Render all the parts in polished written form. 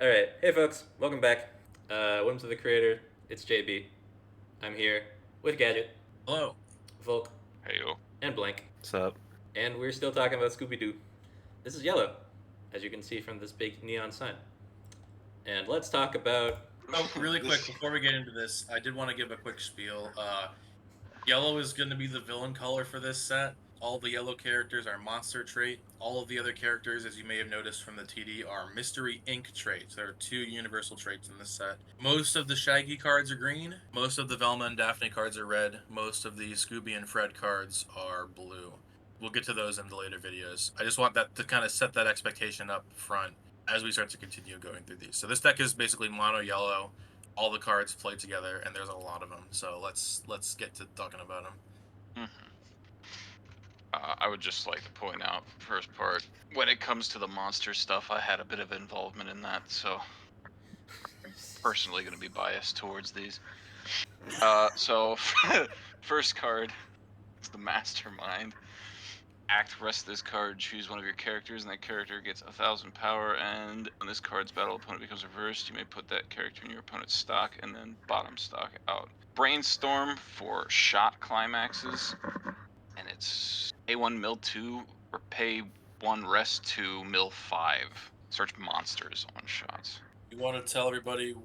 All right, hey folks, welcome back. Whims of the Creator. It's JB. I'm here with Gadget, Hello. Volk, Heyo. and Blank, What's up? and we're still talking about Scooby Doo. This is yellow, as you can see from this big neon sign. And let's talk about. Oh, really quick, before we get into this, I did want to give a quick spiel. Yellow is going to be the villain color for this set. All the yellow characters are monster trait. All of the other characters, as you may have noticed from the TD, are mystery ink traits. There are 2 universal traits in this set. Most of the Shaggy cards are green. Most of the Velma and Daphne cards are red. Most of the Scooby and Fred cards are blue. We'll get to those in the later videos. I just want that to kind of set that expectation up front as we start to continue going through these. So this deck is basically mono yellow. All the cards play together, and there's a lot of them. So let's get to talking about them. Mm-hmm. I would just like to point out, first part, when it comes to the monster stuff, I had a bit of involvement in that, so I'm personally going to be biased towards these. So, first card is the Mastermind. Rest this card, choose one of your characters, and that character gets 1,000 power, and when this card's battle opponent becomes reversed, you may put that character in your opponent's stock, and then bottom stock out. Brainstorm for shot climaxes, and it's pay 1 mill 2 or pay 1 rest 2 mill 5. Search monsters on shots. You want to tell everybody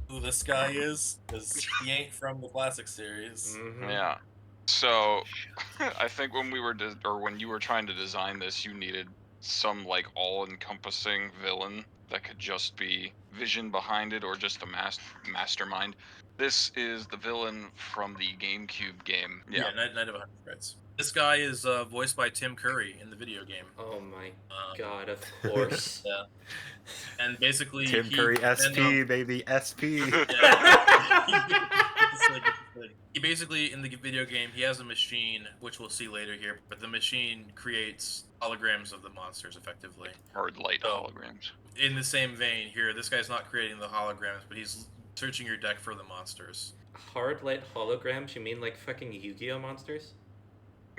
who this guy is? Because he ain't from the classic series. Mhm. Yeah. So, I think when we were when you were trying to design this, you needed some like all-encompassing villain that could just be vision behind it or just a mastermind. This is the villain from the GameCube game. Yeah, Night of 100 Threads. This guy is voiced by Tim Curry in the video game. Oh my god, of course. Yeah. And basically, Tim Curry SP, baby, SP. He basically, in the video game, he has a machine, which we'll see later here, but the machine creates holograms of the monsters, effectively. Hard light holograms. In the same vein here, this guy's not creating the holograms, but he's searching your deck for the monsters. Hard light holograms? You mean like fucking Yu-Gi-Oh monsters?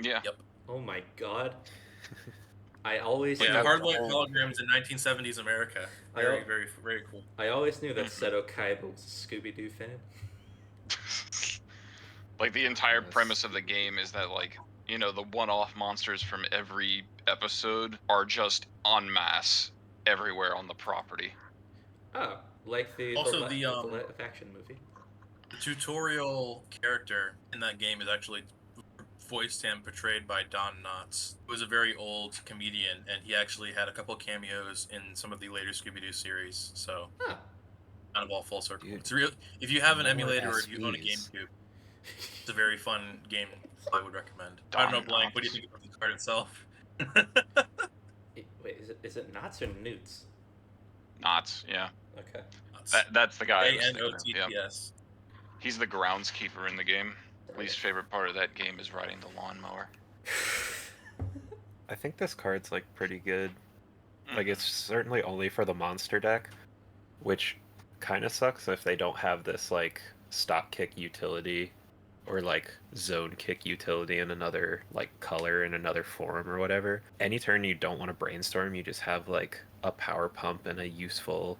Yeah. Yep. Oh my god. I always Like the hard light holograms in 1970s America. Very, very, very cool. I always knew that Seto Kaiba was a Scooby-Doo fan. Like the entire premise of the game is that like, you know, the one-off monsters from every episode are just en masse everywhere on the property. Oh, like the live action movie. The tutorial character in that game is actually voiced and portrayed by Don Knotts, who was a very old comedian, and he actually had a couple cameos in some of the later Scooby-Doo series. So, kind of all full circle. It's real. If you have an emulator or if you own a GameCube, it's a very fun game. I would recommend. I don't know, Blank. What do you think about the card itself? Wait, is it Knots or Newts? Knots, yeah. Okay. That's the guy. A-N-O-T-T-S. He's the groundskeeper in the game. Least favorite part of that game is riding the lawnmower. I think this card's like pretty good. Like it's certainly only for the monster deck, which kind of sucks if they don't have this like stock kick utility or like zone kick utility in another like color in another form or whatever. Any turn you don't want to brainstorm, you just have like a power pump and a useful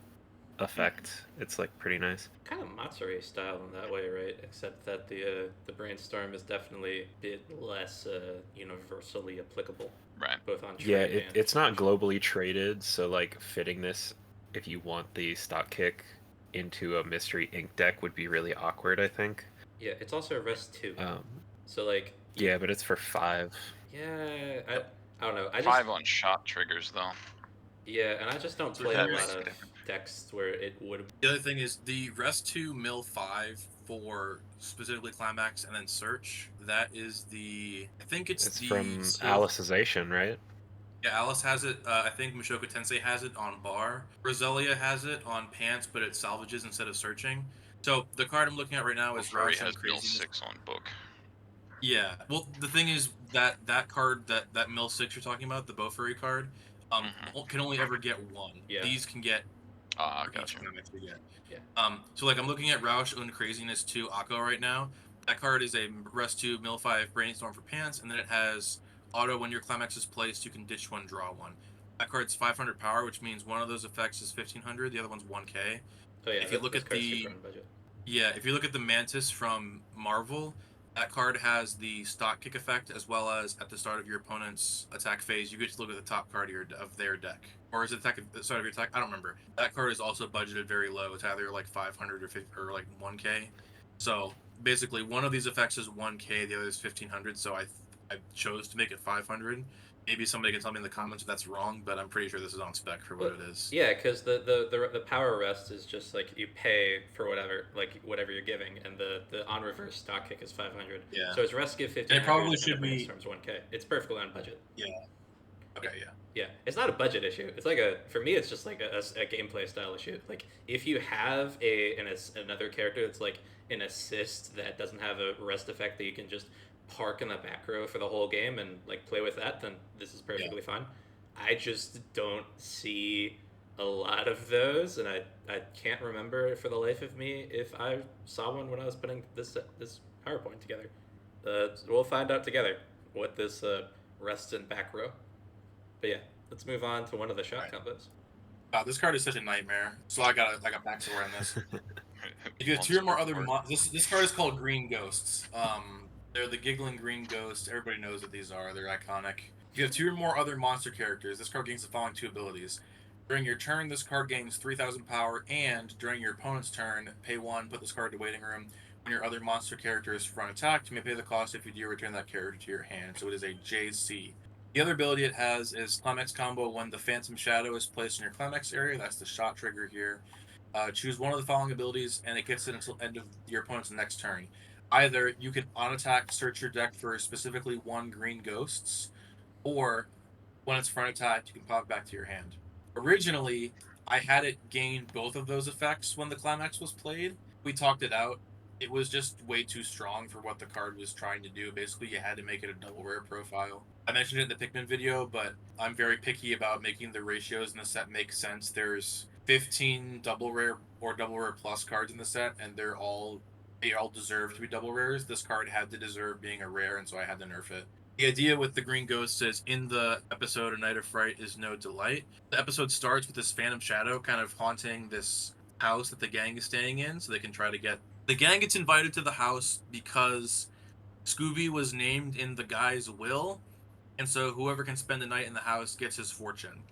effect. It's like pretty nice. Kind of Matsuri style in that way, right? Except that the brainstorm is definitely a bit less universally applicable. Right. Both on trade and it's not globally traded, so like fitting this if you want the stock kick into a mystery ink deck would be really awkward, I think. Yeah, it's also a rest 2. So like. Yeah, but it's for 5. Yeah, I don't know. 5 on shot triggers though. Yeah, and I just don't play a lot of decks where it would. The other thing is the rest 2 mill 5 for specifically climax and then search. That is the it's the from Alicization, right? Yeah, Alice has it. I think Mushoku Tensei has it on bar. Roselia has it on pants, but it salvages instead of searching. So the card I'm looking at right now is Rowdy has mill 6 on book. Yeah. Well, the thing is that card that mill 6 you're talking about, the Bofuri card, can only ever get 1. Yeah. These can get. Gotcha. Yeah. So like I'm looking at Roush und Craziness 2 Akko right now. That card is a rest 2 mill 5 brainstorm for pants, and then it has auto when your climax is placed, you can ditch 1, draw 1. That card's 500 power, which means one of those effects is 1500, the other one's 1k. Oh yeah, If you look this at card's the super on budget. if you look at the Mantis from Marvel, that card has the stock kick effect as well as at the start of your opponent's attack phase, you get to look at the top card of their deck. Or is it at the start of your attack? I don't remember. That card is also budgeted very low. It's either like 500 or 50, or like 1k. So basically, one of these effects is 1k, the other is 1500. So I chose to make it 500. Maybe somebody can tell me in the comments if that's wrong, but I'm pretty sure this is on spec for what it is. Yeah, because the power rest is just like you pay for whatever you're giving, and the on reverse stock kick is 500. Yeah. So it's rest give 1500. And it probably should be Brainstorm's 1k. It's perfectly on budget. Yeah. Okay. Yeah. Yeah, it's not a budget issue. It's like for me, it's just like a gameplay style issue. Like if you have another character that's like an assist that doesn't have a rest effect that you can just park in the back row for the whole game and like play with that, then this is perfectly fine. I just don't see a lot of those, and I can't remember for the life of me if I saw one when I was putting this PowerPoint together. We'll find out together what this rest and back row. But yeah, let's move on to one of the shot combos. Wow, this card is such a nightmare. So I got backstory on this. If you have two or more other this card is called Green Ghosts. They're the giggling green ghosts. Everybody knows what these are. They're iconic. If you have two or more other monster characters, this card gains the following two abilities. During your turn, this card gains 3,000 power, and during your opponent's turn, pay 1, put this card to waiting room. When your other monster character is front attacked, you may pay the cost. If you do, return that character to your hand. So it is a JC. The other ability it has is Climax combo. When the Phantom Shadow is placed in your Climax area, that's the shot trigger here. Choose one of the following abilities, and it gets it until end of your opponent's next turn. Either you can on attack search your deck for specifically 1 green ghosts, or when it's front attacked, you can pop it back to your hand. Originally, I had it gain both of those effects when the Climax was played. We talked it out. It was just way too strong for what the card was trying to do. Basically, you had to make it a double rare profile. I mentioned it in the Pikmin video, but I'm very picky about making the ratios in the set make sense. There's 15 double rare or double rare plus cards in the set, and they all deserve to be double rares. This card had to deserve being a rare, and so I had to nerf it. The idea with the Green Ghost is in the episode A Night of Fright is No Delight. The episode starts with this Phantom Shadow kind of haunting this house that the gang is staying in, so they can try to get... The gang gets invited to the house because Scooby was named in the guy's will, and so whoever can spend the night in the house gets his fortune.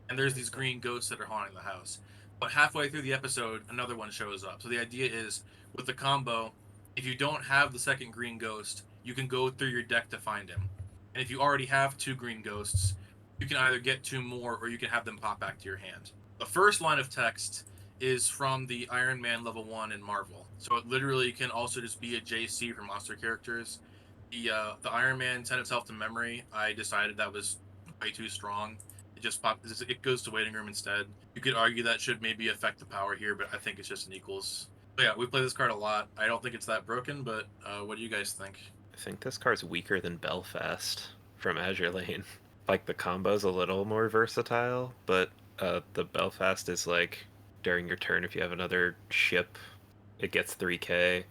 And there's these green ghosts that are haunting the house. But halfway through the episode, another one shows up. So the idea is, with the combo, if you don't have the second green ghost, you can go through your deck to find him. And if you already have 2 green ghosts, you can either get 2 more or you can have them pop back to your hand. The first line of text is from the Iron Man level 1 in Marvel. So it literally can also just be a JC for monster characters. The Iron Man sent itself to memory. I decided that was way too strong. It goes to waiting room instead. You could argue that should maybe affect the power here, but I think it's just an equals. But yeah, we play this card a lot. I don't think it's that broken, but what do you guys think? I think this card's weaker than Belfast from Azure Lane. Like, the combo's a little more versatile, but the Belfast is like, during your turn, if you have another ship, it gets 3k.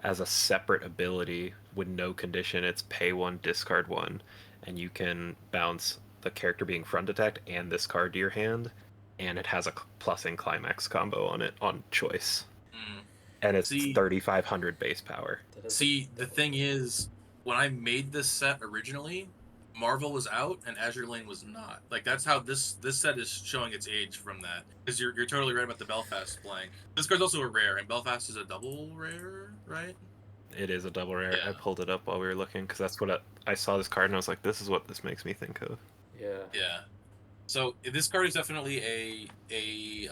As a separate ability, with no condition, it's pay 1, discard 1, and you can bounce the character being front attacked and this card to your hand, and it has a plus in Climax combo on it on choice. And it's 3,500 base power. See, the thing is, when I made this set originally, Marvel was out and Azure Lane was not. Like, that's how this set is showing its age from that. Because you're totally right about the Belfast blank. This card's also a rare, and Belfast is a double rare, right? It is a double rare. Yeah. I pulled it up while we were looking, because that's what I saw this card, and I was like, this is what this makes me think of. Yeah. Yeah. So, this card is definitely a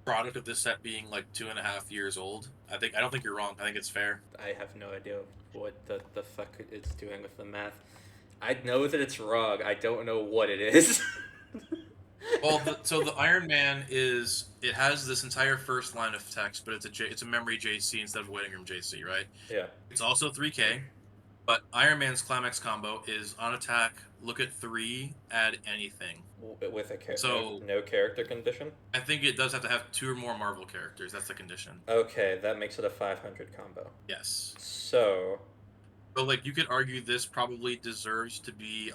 product of this set being like 2.5 years old. I don't think you're wrong. I think it's fair. I have no idea what the fuck it's doing with the math. I know that it's wrong. I don't know what it is. Well, so the Iron Man it has this entire first line of text, but it's a memory JC instead of a waiting room JC, right? Yeah. It's also 3k, but Iron Man's Climax combo is on attack, look at 3, add anything. With a So- no character condition? I think it does have to have 2 or more Marvel characters. That's the condition. Okay, that makes it a 500 combo. Yes. So, So like you could argue this probably deserves to be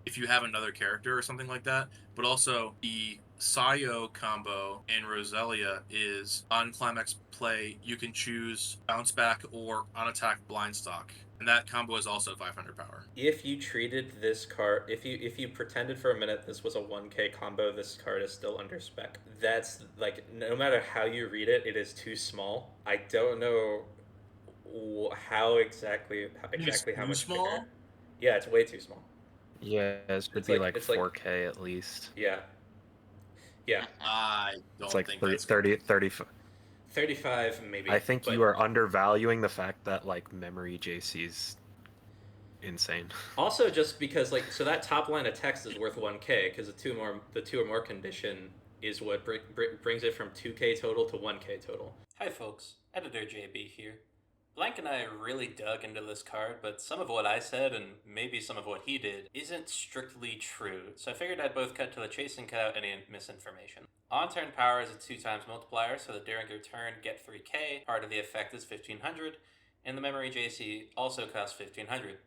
if you have another character or something like that. But also the Sayo combo in Roselia is on climax play you can choose bounce back or on attack blind stock. And that combo is also 500 power. If you treated this card, if you pretended for a minute this was a 1K combo, this card is still under spec. That's like no matter how you read it, it is too small. I don't know how exactly how Too much small? bigger. Yeah, it's way too small. Yeah, it should It's be like- like it's like- 4K at least. Yeah, yeah, I don't It's like think 30, that's 30, 35 maybe. I think but you are undervaluing the fact that like memory JC's insane. also just because like so that top line of text is worth 1K because the two or more condition is what brings it from 2K total to 1K total. Hi folks, Editor JB here. Blank and I really dug into this card, but some of what I said and maybe some of what he did isn't strictly true, so I figured I'd both cut to the chase and cut out any misinformation. On-turn power is a 2x multiplier, so that during your turn, get 3k, part of the effect is 1500, and the memory JC also costs 1500.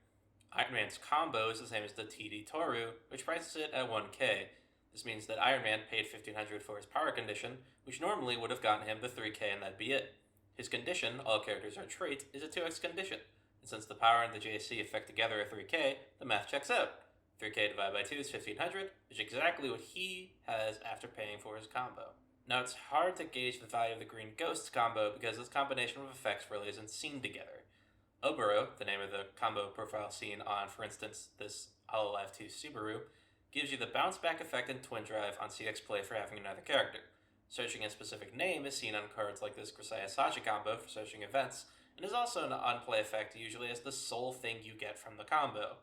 Iron Man's combo is the same as the TD Toru, which prices it at 1k. This means that Iron Man paid 1500 for his power condition, which normally would have gotten him the 3k and that'd be it. His condition, all characters are trait, is a 2x condition, and since the power and the JC effect together are 3k, the math checks out. 3k divided by 2 is 1500, which is exactly what he has after paying for his combo. Now it's hard to gauge the value of the Green Ghosts combo because this combination of effects really isn't seen together. Oboro, the name of the combo profile seen on, for instance, this Hololive 2 Subaru, gives you the bounce back effect and twin drive on CX play for having another character. Searching a specific name is seen on cards like this Grisaya Sacha combo for searching events, and is also an on-play effect usually as the sole thing you get from the combo.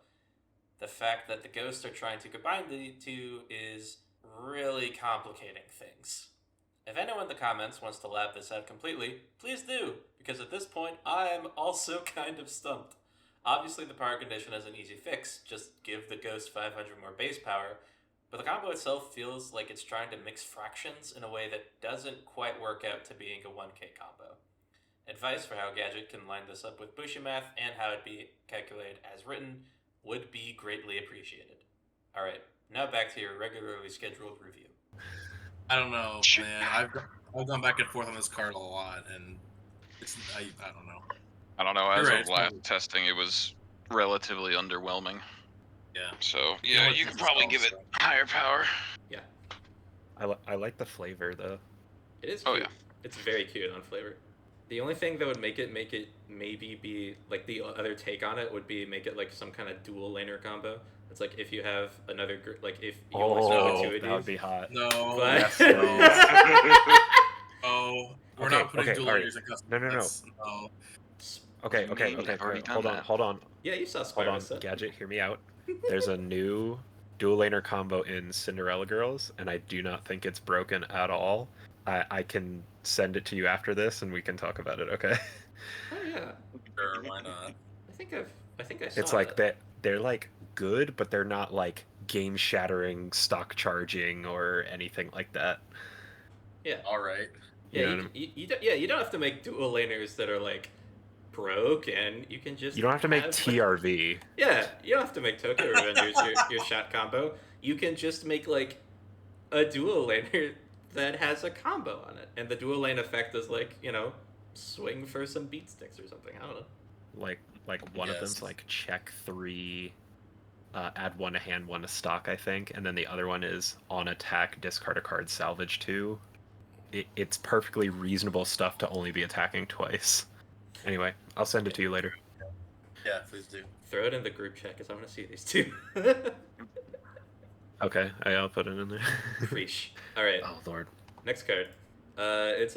The fact that the ghosts are trying to combine the two is really complicating things. If anyone in the comments wants to lab this out completely, please do, because at this point, I'm also kind of stumped. Obviously, the power condition is an easy fix, just give the ghost 500 more base power, but the combo itself feels like it's trying to mix fractions in a way that doesn't quite work out to being a 1K combo. Advice for how Gadget can line this up with Bushi math and how it be calculated as written would be greatly appreciated. Alright, now back to your regularly scheduled review. I don't know, man. I've gone back and forth on this card a lot, and I don't know. I don't know. As You're right, of last testing, it was relatively underwhelming. Yeah. So You yeah, know what you this could is probably called, give it so. higher power. I like the flavor though. It is Oh, cute. yeah. It's very cute on flavor. The only thing that would make it maybe be like the other take on it would be make it like some kind of dual laner combo. It's like if you have another like if you only start with two of that would these. be hot. No. But- Yes, Oh, we're Okay, not putting okay, dual alright. layers in custom. No. No. Okay, You okay, mean okay. I've already done Hold on, that. hold on, Yeah, you saw hold Spider on. set. Gadget, hear me out. There's a new dual laner combo in Cinderella Girls, and I do not think it's broken at all. I can send it to you after this, and we can talk about it. Okay? Oh yeah, Sure, why not? I think I saw It's like that. they're like good, but they're not like game shattering, stock charging, or anything like that. Yeah, All right. You know yeah. what I mean? You don't have to make dual laners that are like broke, and you can just You don't have to make like- TRV. Yeah, you don't have to make Tokyo Revengers your shot combo. You can just make like a dual laner that has a combo on it, and the dual lane effect is like swing for some beat sticks or something. I don't know. Like one of Yes. them's like check 3, add 1 to hand, 1 to stock, I think, and then the other one is on attack, discard a card, salvage 2. It's perfectly reasonable stuff to only be attacking twice. Anyway, I'll send it to you later. Yeah, please do. Throw it in the group chat because I want to see these two. Okay, I'll put it in there. Preach. All right. Oh lord. Next card. It's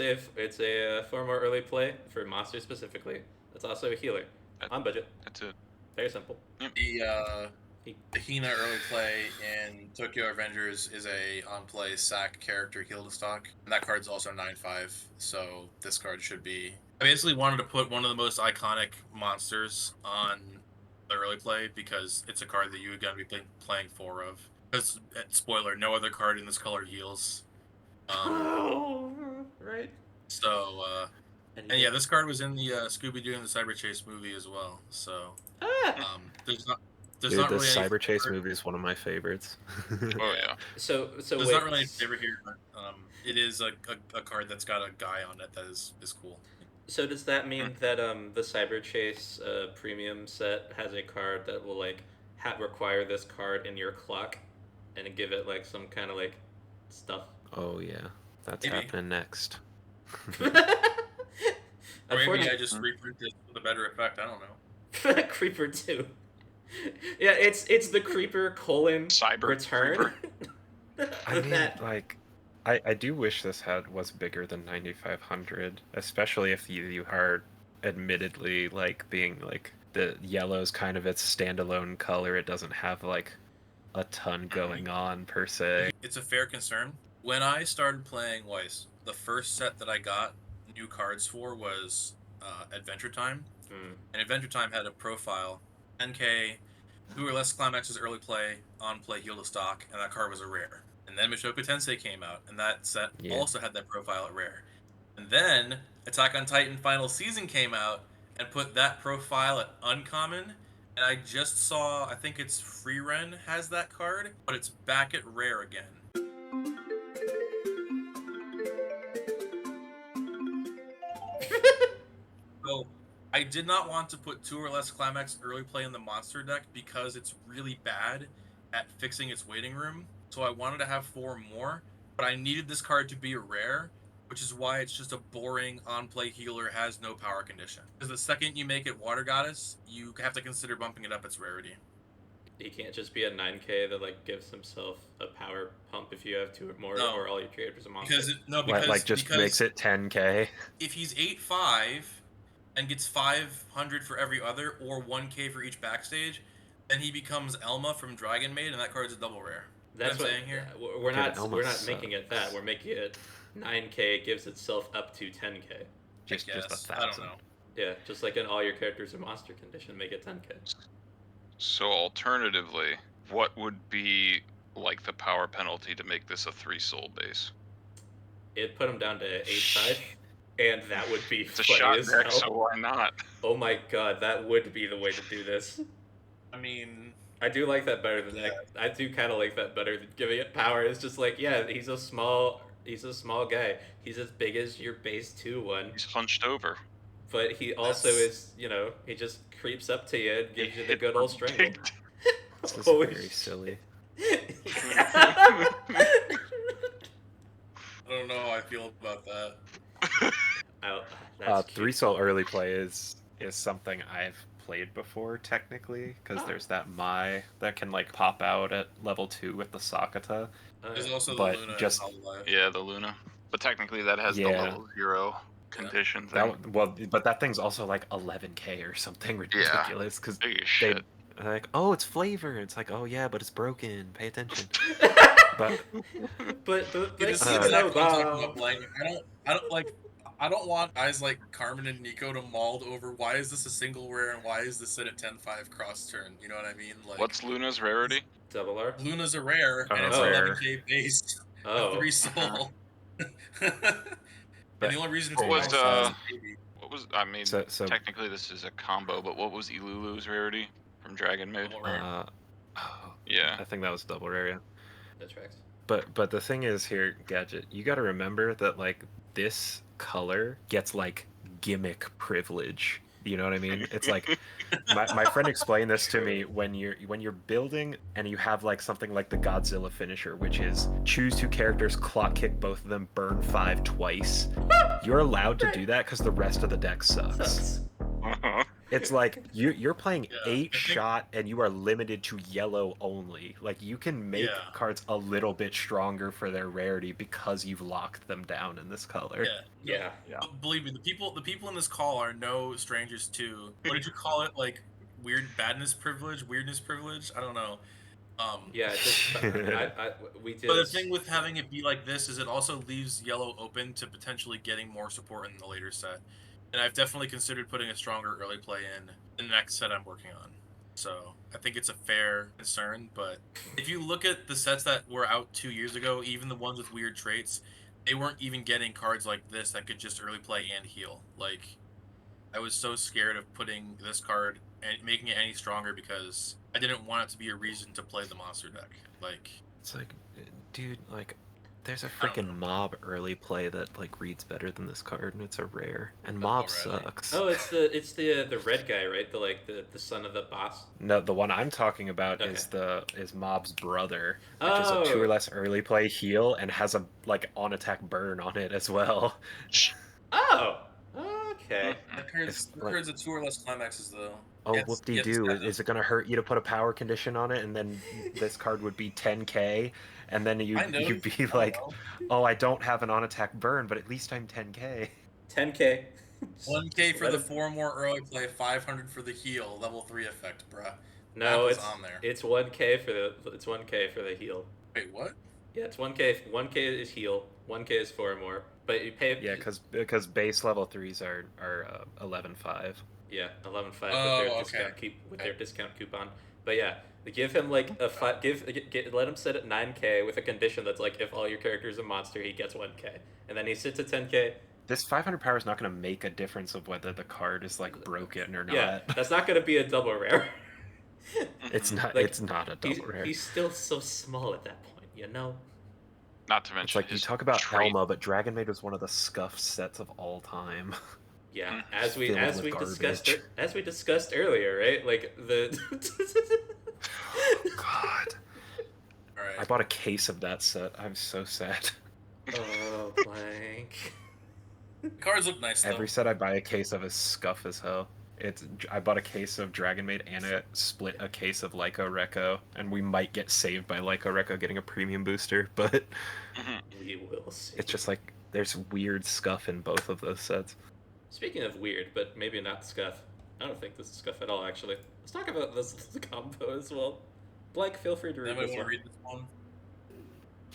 a 4 more early play for monsters specifically. It's also a healer on budget. That's it. Very simple. The Hina early play in Tokyo Avengers is a on-play sack character heal to stock. And that card's also 9/5, so this card should be... I basically wanted to put one of the most iconic monsters on the early play because it's a card that you would gotta be playing 4 of. Because, spoiler, no other card in this color heals. Oh, right. So, And yeah, this card was in the Scooby Doo and the Cyber Chase movie as well. So there's not Dude, not this really Cyber Chase favorite. movie is one of my favorites. Oh yeah. So There's wait, not really any favorite here, but it is a card that's got a guy on it that is cool. so does that mean that the Cyber Chase premium set has a card that will like require this card in your clock, and give it like some kind of like stuff? Oh yeah, that's Maybe. happening next. Or maybe I just reprint this with a better effect. I don't know. Creeper 2. Yeah, it's the Creeper : Cyber return. I mean, like, I do wish this was bigger than 9500, especially if you are admittedly like being like the yellow's kind of its standalone color. It doesn't have like a ton going on per se. It's a fair concern. When I started playing Weiss, the first set that I got new cards for was Adventure Time. And Adventure Time had a profile, 10k, 2 or less climaxes early play, on play, heal to stock, and that card was a rare. And then Mushoku Tensei came out, and that set also had that profile at rare. And then Attack on Titan Final Season came out and put that profile at uncommon. And I just saw, I think it's Freeren has that card, but it's back at rare again. So I did not want to put 2 or less climax early play in the monster deck because it's really bad at fixing its waiting room. So I wanted to have 4 more, but I needed this card to be a rare, which is why it's just a boring on-play healer, has no power condition. Because the second you make it Water Goddess, you have to consider bumping it up its rarity. He can't just be a 9k that like gives himself a power pump if you have 2 or more, or all your creators are monsters. Because makes it 10k. If he's 8/5 and gets 500 for every other, or 1k for each backstage, then he becomes Elma from Dragon Maid, and that card's a double rare. That's what I'm saying here. We're not making it that. We're making it 9k gives itself up to 10k. Just 1,000. I don't know. Yeah, just like in all your characters are monster condition, make it 10k. So alternatively, what would be like the power penalty to make this a 3-soul base? It'd put him down to 8/5, and that would be It's a funny shot as deck, hell. so why not? Oh my god, that would be the way to do this. I mean, I do like that better than that. I do kind of like that better than giving it power. It's just like, yeah, he's a small guy. He's as big as your base 2/1. He's hunched over. But he also is, he just creeps up to you and gives you the good old strangle. This is very silly. I don't know how I feel about that. 3-soul early play is something I've played before technically, because there's that Mai that can like pop out at level 2 with the Sakata. There's also but the Luna just yeah, the Luna. But technically that has the level 0 condition thing. But that thing's also like 11k or something ridiculous, because shit. they're like, oh, it's flavor. It's like, oh yeah, but it's broken. Pay attention. but I don't want guys like Carmen and Nico to mauled over why is this a single rare and why is this set at 10/5 cross turn. You know what I mean? Like, what's Luna's rarity? Double R. Luna's a rare and it's rare. 11k base. Oh. 3 soul. And the only reason it's what was I mean so technically this is a combo, but what was Ilulu's rarity from Dragon Maid? Yeah. I think that was double rare, yeah. That tracks. But the thing is here, Gadget, you gotta remember that like this color gets like gimmick privilege. You know what I mean? It's like my friend explained this to me when you're building and you have like something like the Godzilla finisher, which is choose 2 characters, clock kick both of them, burn 5 twice. You're allowed to do that because the rest of the deck sucks. It's like you're playing 8-shot and you are limited to yellow only. Like you can make cards a little bit stronger for their rarity because you've locked them down in this color. Yeah. Believe me, the people in this call are no strangers to, what did you call it? Like weirdness privilege? I don't know. We did. But the thing with having it be like this is it also leaves yellow open to potentially getting more support in the later set. And I've definitely considered putting a stronger early play in the next set I'm working on. So I think it's a fair concern. But if you look at the sets that were out 2 years ago, even the ones with weird traits, they weren't even getting cards like this that could just early play and heal. Like, I was so scared of putting this card and making it any stronger because I didn't want it to be a reason to play the monster deck. Like, It's like, dude, like, there's a I don't freaking mob early play that like reads better than this card, and it's a rare. And Oh, mob really? sucks. Oh, it's the red guy, right? The son of the boss. No, the one I'm talking about Okay. is Mob's brother, which is a 2 or Oh. less early play heal and has a like on attack burn on it as well. Oh. Okay. That card's, It's that like- card's a 2 or less climaxes though. Oh, Yes, whoop-de-doo. yes, Is it going to hurt you to put a power condition on it? And then this card would be 10k. And then I know, you'd be I like, know. oh, I don't have an on-attack burn, but at least I'm 10k. 10K. 1K for Let the him- 4 more early play, 500 for the heal, level 3 effect, bruh. No, That was it's on there. it's 1K for the heal. Wait, what? Yeah, it's 1K. 1K is heal. 1K is 4 more. But you pay. Yeah, because base level 3s are 11.5. Yeah, 11.5 with Oh, their okay. discount their discount coupon. But yeah, give him like a let him sit at 9K with a condition that's like if all your characters are monster, he gets 1K, and then he sits at 10K. This 500 power is not going to make a difference of whether the card is like broken or not. Yeah, that's not gonna be a double rare. It's not. Like, It's not a double rare. He's still so small at that point, you know. Not to It's mention like you his talk about trait. Elma, but Dragon Maid was one of the scuffed sets of all time. Yeah, Mm. as we Filled with discussed earlier, right? Like the. God, Alright. I bought a case of that set. I'm so sad. Oh, blank. The cards look nice though. Every set I buy a case of is scuff as hell. I bought a case of Dragon Maid and a case of Lyco Reco, and we might get saved by Lyco Reco getting a premium booster, but Mhm. We will see. it's just like there's weird scuff in both of those sets. Speaking of weird, but maybe not scuff. I don't think this is scuff at all, actually. Let's talk about this combo as well. Blank, feel free to read Anybody this want to one. read this one?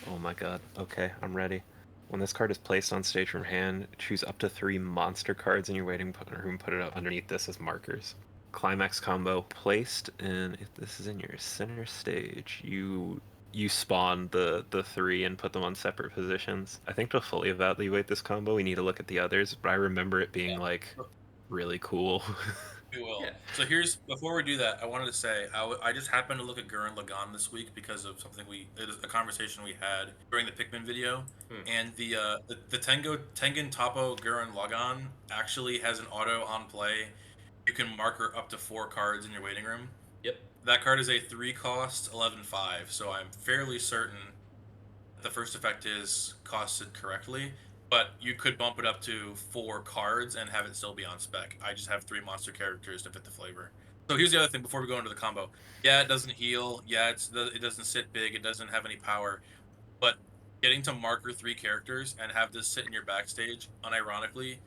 Oh my god. Okay, I'm ready. When this card is placed on stage from hand, choose up to 3 monster cards in your waiting room, put it up underneath this as markers. Climax combo placed, and if this is in your center stage, you spawn the 3 and put them on separate positions. I think to fully evaluate this combo, we need to look at the others, but I remember it being like really cool. We will. Yeah. So before we do that, I wanted to say I just happened to look at Gurren Lagann this week because of something it was a conversation we had during the Pikmin video, and the Tengen Toppo Gurren Lagann actually has an auto on play. You can marker up to 4 cards in your waiting room. Yep. That card is a 3 cost 11/5, so I'm fairly certain the first effect is costed correctly. But you could bump it up to 4 cards and have it still be on spec. I just have 3 monster characters to fit the flavor. So here's the other thing before we go into the combo. Yeah, it doesn't heal. Yeah, it doesn't sit big. It doesn't have any power. But getting to marker 3 characters and have this sit in your backstage, unironically,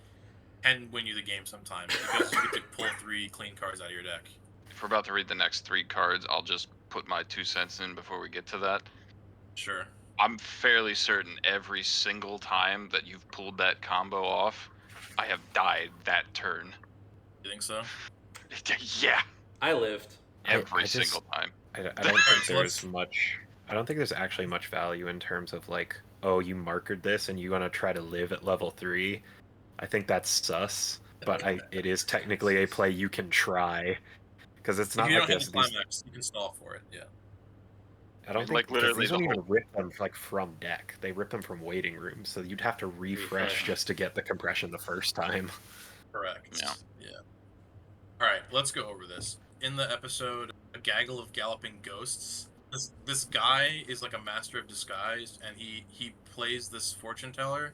can win you the game sometimes because you get to pull 3 clean cards out of your deck. If we're about to read the next 3 cards, I'll just put my 2 cents in before we get to that. Sure. I'm fairly certain every single time that you've pulled that combo off, I have died that turn. You think so? Yeah, I lived. every I just- single time. I don't Alright, think so there's much. I don't think there's actually much value in terms of like, oh, you markered this and you want to try to live at level 3. I think that's sus, but it is technically a play you can try because it's If not you like don't have this. the climax, you can stall for it. Yeah. I don't Like, think because literally these the don't even whole- rip them like from deck. They rip them from waiting rooms, so you'd have to refresh Refresh. just to get the compression the first time. Correct. Yeah. Yeah. All right, let's go over this. In the episode, A Gaggle of Galloping Ghosts, this guy is like a master of disguise, and he plays this fortune teller,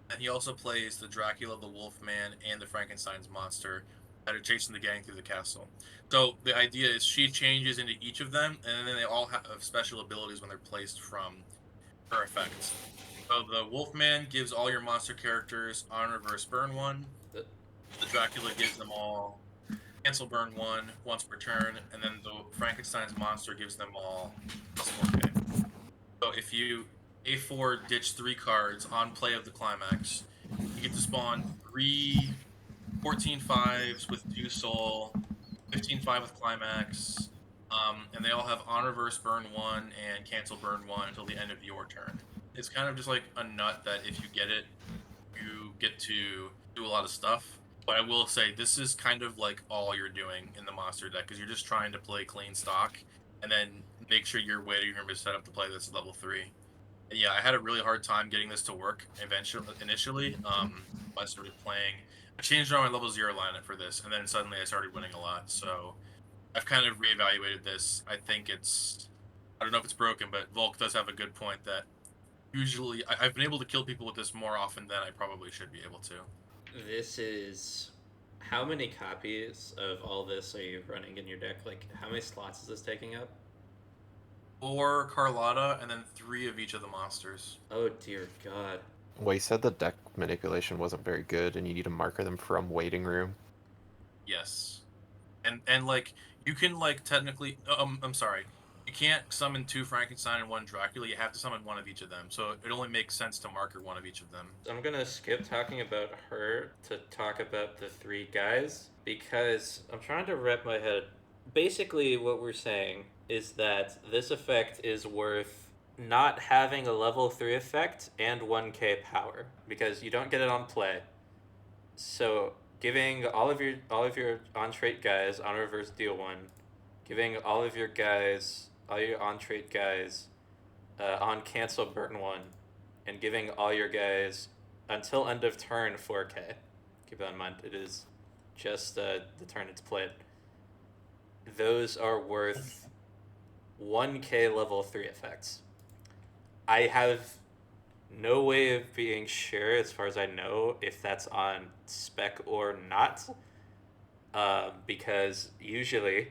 and he also plays the Dracula, the Wolfman, and the Frankenstein's monster that are chasing the gang through the castle. So the idea is she changes into each of them, and then they all have special abilities when they're placed from her effects. So the Wolfman gives all your monster characters on reverse burn 1. The Dracula gives them all cancel burn 1 once per turn, and then the Frankenstein's monster gives them all plus 4k. So if you A4 ditch 3 cards on play of the climax, you get to spawn 3 14/5s with 2 soul, 15/5 with climax, and they all have on reverse burn 1 and cancel burn 1 until the end of your turn. It's kind of just like a nut that if you get it, you get to do a lot of stuff. But I will say this is kind of like all you're doing in the monster deck because you're just trying to play clean stock and then make sure your waiting room is set up to play this level 3. And yeah, I had a really hard time getting this to work initially. I started playing. I changed around my level 0 lineup for this, and then suddenly I started winning a lot. So I've kind of reevaluated this. I think I don't know if it's broken, but Volk does have a good point that usually I've been able to kill people with this more often than I probably should be able to. This is. How many copies of all this are you running in your deck? Like, how many slots is this taking up? 4 Carlotta and then 3 of each of the monsters. Oh dear God. Well, you said the deck manipulation wasn't very good, and you need to marker them from waiting room. Yes, and like you can like technically. I'm sorry. You can't summon 2 Frankenstein and 1 Dracula. You have to summon 1 of each of them. So it only makes sense to marker 1 of each of them. I'm gonna skip talking about her to talk about the 3 guys because I'm trying to wrap my head. Basically, what we're saying is that this effect is worth not having a level 3 effect and 1k power because you don't get it on play. So giving all of your on trait guys on reverse deal 1, giving all of your guys all your on trait guys on cancel burn 1, and giving all your guys until end of turn 4k. Keep that in mind. It is just the turn it's played. Those are worth 1k level 3 effects. I have no way of being sure, as far as I know, if that's on spec or not. Because usually,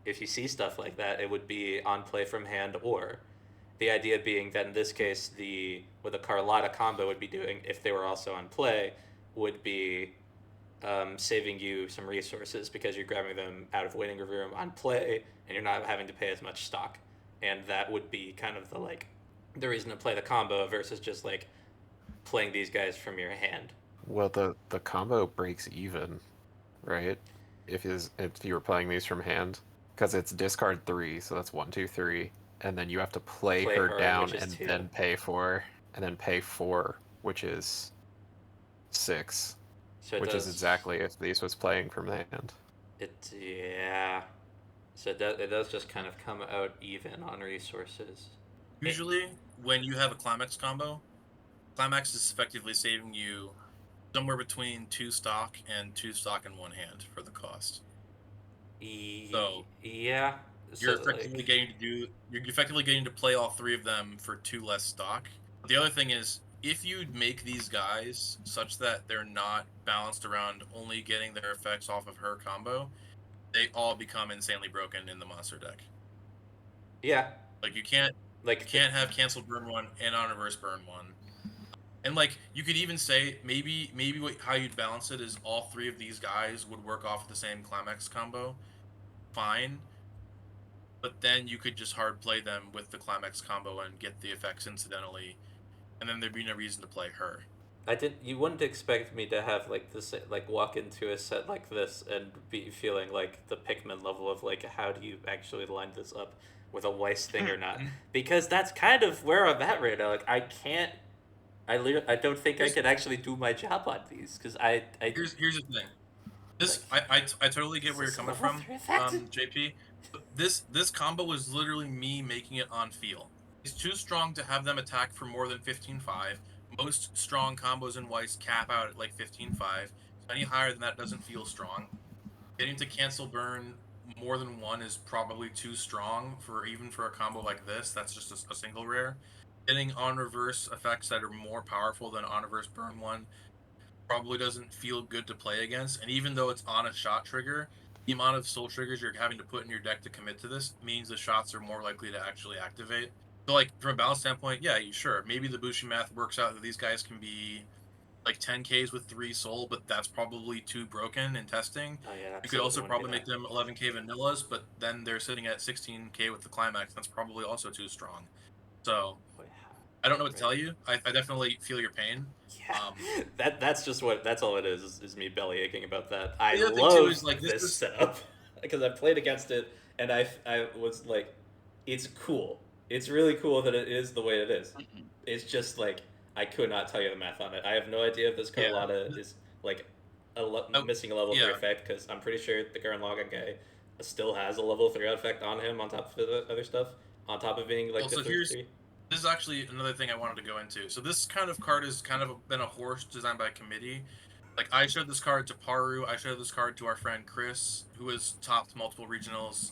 if you see stuff like that, it would be on play from hand, or the idea being that in this case, what the Carlotta combo would be doing, if they were also on play, would be saving you some resources because you're grabbing them out of waiting room on play, and you're not having to pay as much stock. And that would be kind of the reason to play the combo versus just like playing these guys from your hand. Well, the combo breaks even, right? If you were playing these from hand, because it's discard 3, so that's 1, 2, 3, and then you have to play her down and 2. then pay 4, and then pay 4, which is 6, So which is exactly if these was playing from the hand. Yeah. So it does just kind of come out even on resources. Usually, when you have a Climax combo, Climax is effectively saving you somewhere between 2 stock and 2 stock in 1 hand for the cost. So yeah, you're effectively getting to play all 3 of them for 2 less stock. The other thing is, if you make these guys such that they're not balanced around only getting their effects off of her combo, they all become insanely broken in the monster deck. Yeah. Like you can't have cancel burn 1 and on reverse burn 1. And like you could even say maybe how you'd balance it is all 3 of these guys would work off the same Climax combo. Fine. But then you could just hard play them with the Climax combo and get the effects incidentally, and then there'd be no reason to play her. You wouldn't expect me to have like this, like walk into a set like this and be feeling like the Pikmin level of like how do you actually line this up with a Weiss thing or not, because that's kind of where I'm at right now. Like I don't think I could actually do my job on these because Here's the thing. This I totally get where you're coming from, JP. This combo was literally me making it on feel. It's too strong to have them attack for more than 15-5. Most strong combos in Weiss cap out at like 15-5. So any higher than that doesn't feel strong. Getting to cancel burn more than 1 is probably too strong for a combo like this. That's just a single rare. Getting on reverse effects that are more powerful than on reverse burn 1 probably doesn't feel good to play against. And even though it's on a shot trigger, the amount of soul triggers you're having to put in your deck to commit to this means the shots are more likely to actually activate. So like from a balance standpoint, yeah, sure, maybe the Bushi math works out that these guys can be like 10Ks with 3 soul, but that's probably too broken in testing. Oh, yeah, you could also probably make them 11K vanillas, but then they're sitting at 16K with the Climax. That's probably also too strong. So I don't know what to tell you. I definitely feel your pain. Yeah, that's all it is me belly aching about that. I love this setup because I played against it and I was like, it's cool. It's really cool that it is the way it is. It's just like I could not tell you the math on it. I have no idea if this Carlotta is like missing a level 3 yeah. effect, because I'm pretty sure the Gurren Lagann guy still has a level 3 effect on him on top of the other stuff, on top of being like Also, the third 3. this is actually another thing I wanted to go into. So this kind of card has kind of been a horse designed by committee. Like, I showed this card to Paru, I showed this card to our friend Chris, who has topped multiple regionals.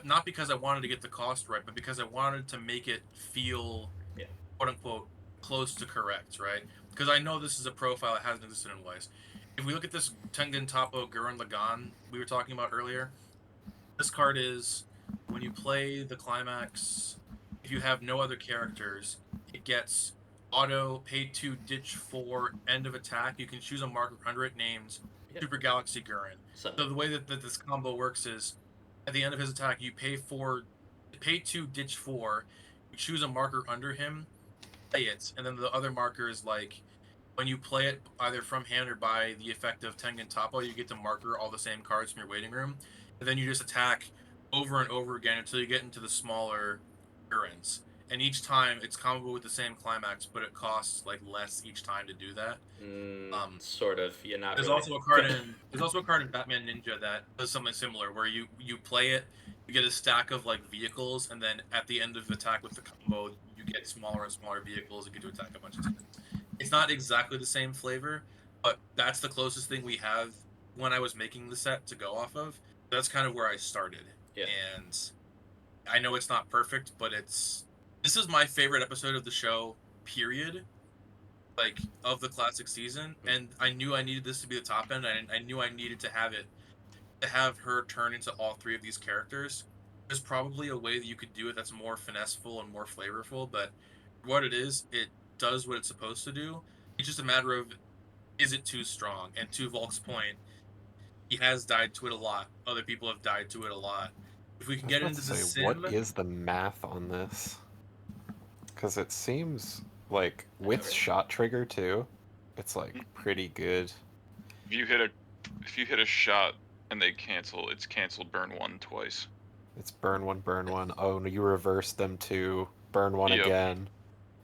Not because I wanted to get the cost right, but because I wanted to make it feel, Yeah. quote unquote, close to correct, right? Because I know this is a profile that hasn't existed in Weiss. If we look at this Tengen Toppo Gurren Lagann we were talking about earlier, this card is, when you play the climax, if you have no other characters, it gets auto, pay 2, ditch 4, end of attack. You can choose a marker under it named Yeah. Super Galaxy Gurren. So So the way that this combo works is, at the end of his attack, you pay 2, ditch 4, you choose a marker under him, play it, and then the other marker is like, when you play it either from hand or by the effect of Tengen Toppo, you get to marker all the same cards from your waiting room, and then you just attack over and over again until you get into the smaller Gurrens. And each time it's combo with the same climax, but it costs like less each time to do that. Sort of. You're not. There's really. also a card in Batman Ninja that does something similar, where you play it, you get a stack of like vehicles, and then at the end of attack with the combo, you get smaller and smaller vehicles and get to attack a bunch of times. It's not exactly the same flavor, but that's the closest thing we have when I was making the set to go off of. That's kind of where I started. Yeah. And I know it's not perfect, but this is my favorite episode of the show, period. Like, of the classic season, and I knew I needed this to be the top end. I knew I needed to have her turn into all 3 of these characters. There's probably a way that you could do it that's more finesseful and more flavorful, but what it does what it's supposed to do. It's just a matter of, is it too strong? And to Volk's point, he has died to it a lot. Other people have died to it a lot. If we can get into the sim, what is the math on this? Because it seems like with shot trigger too, it's like pretty good. If you hit a shot and they cancel, it's canceled burn 1 twice. It's burn 1, burn 1. Oh, no, you reverse them to burn 1 again.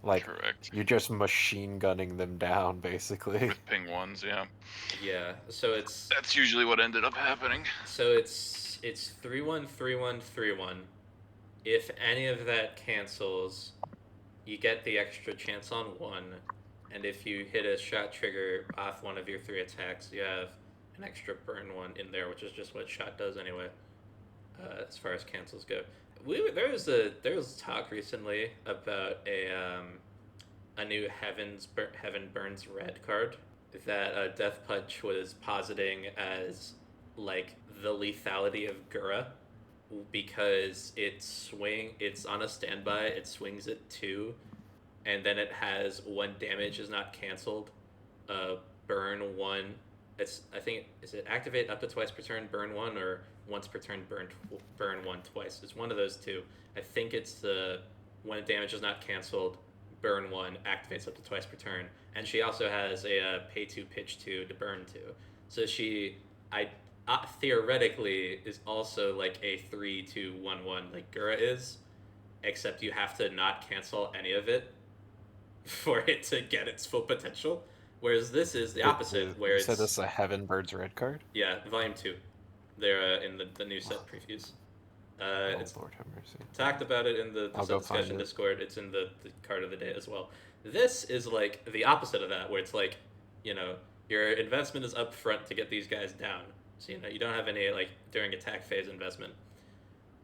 Like, correct. You're just machine gunning them down, basically. With ping 1s, yeah. Yeah, so that's usually what ended up happening. So it's 3-1, 3-1, 3-1. If any of that cancels, you get the extra chance on 1, and if you hit a shot trigger off one of your 3 attacks, you have an extra burn 1 in there, which is just what shot does anyway, as far as cancels go. There was talk recently about a new Heaven Burns Red card that Death Punch was positing as like the lethality of Gura, because it's on a standby, it swings at 2, and then it has 1 damage is not canceled, burn 1. Is it activate up to twice per turn, burn 1, or once per turn, burn 1 twice? It's one of those 2. I think it's the when damage is not canceled, burn 1 activates up to twice per turn, and she also has a pay 2, pitch 2 to burn 2. So she, theoretically, is also like a 3-2-1-1 like Gura is, except you have to not cancel any of it for it to get its full potential. Whereas this is the opposite, where you said this is a Heaven Birds Red card? Yeah, Volume 2. They're in the new set previews. It's Lord have mercy. Talked about it in the discussion Discord. It's in the card of the day as well. This is like the opposite of that, where it's like, your investment is up front to get these guys down. So, you don't have any, like, during attack phase investment.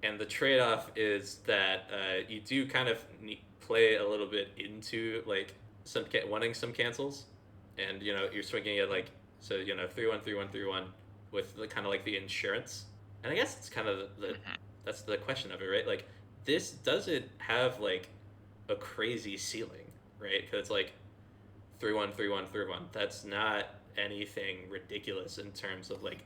And the trade-off is that you do kind of play a little bit into, like, wanting some cancels. And, you're swinging it, like, so, 3-1, 3-1, 3-1 with the kind of, like, the insurance. And I guess it's kind of that's the question of it, right? Like, this doesn't have, like, a crazy ceiling, right? Because it's, like, 3-1, 3-1, 3-1. That's not anything ridiculous in terms of, like,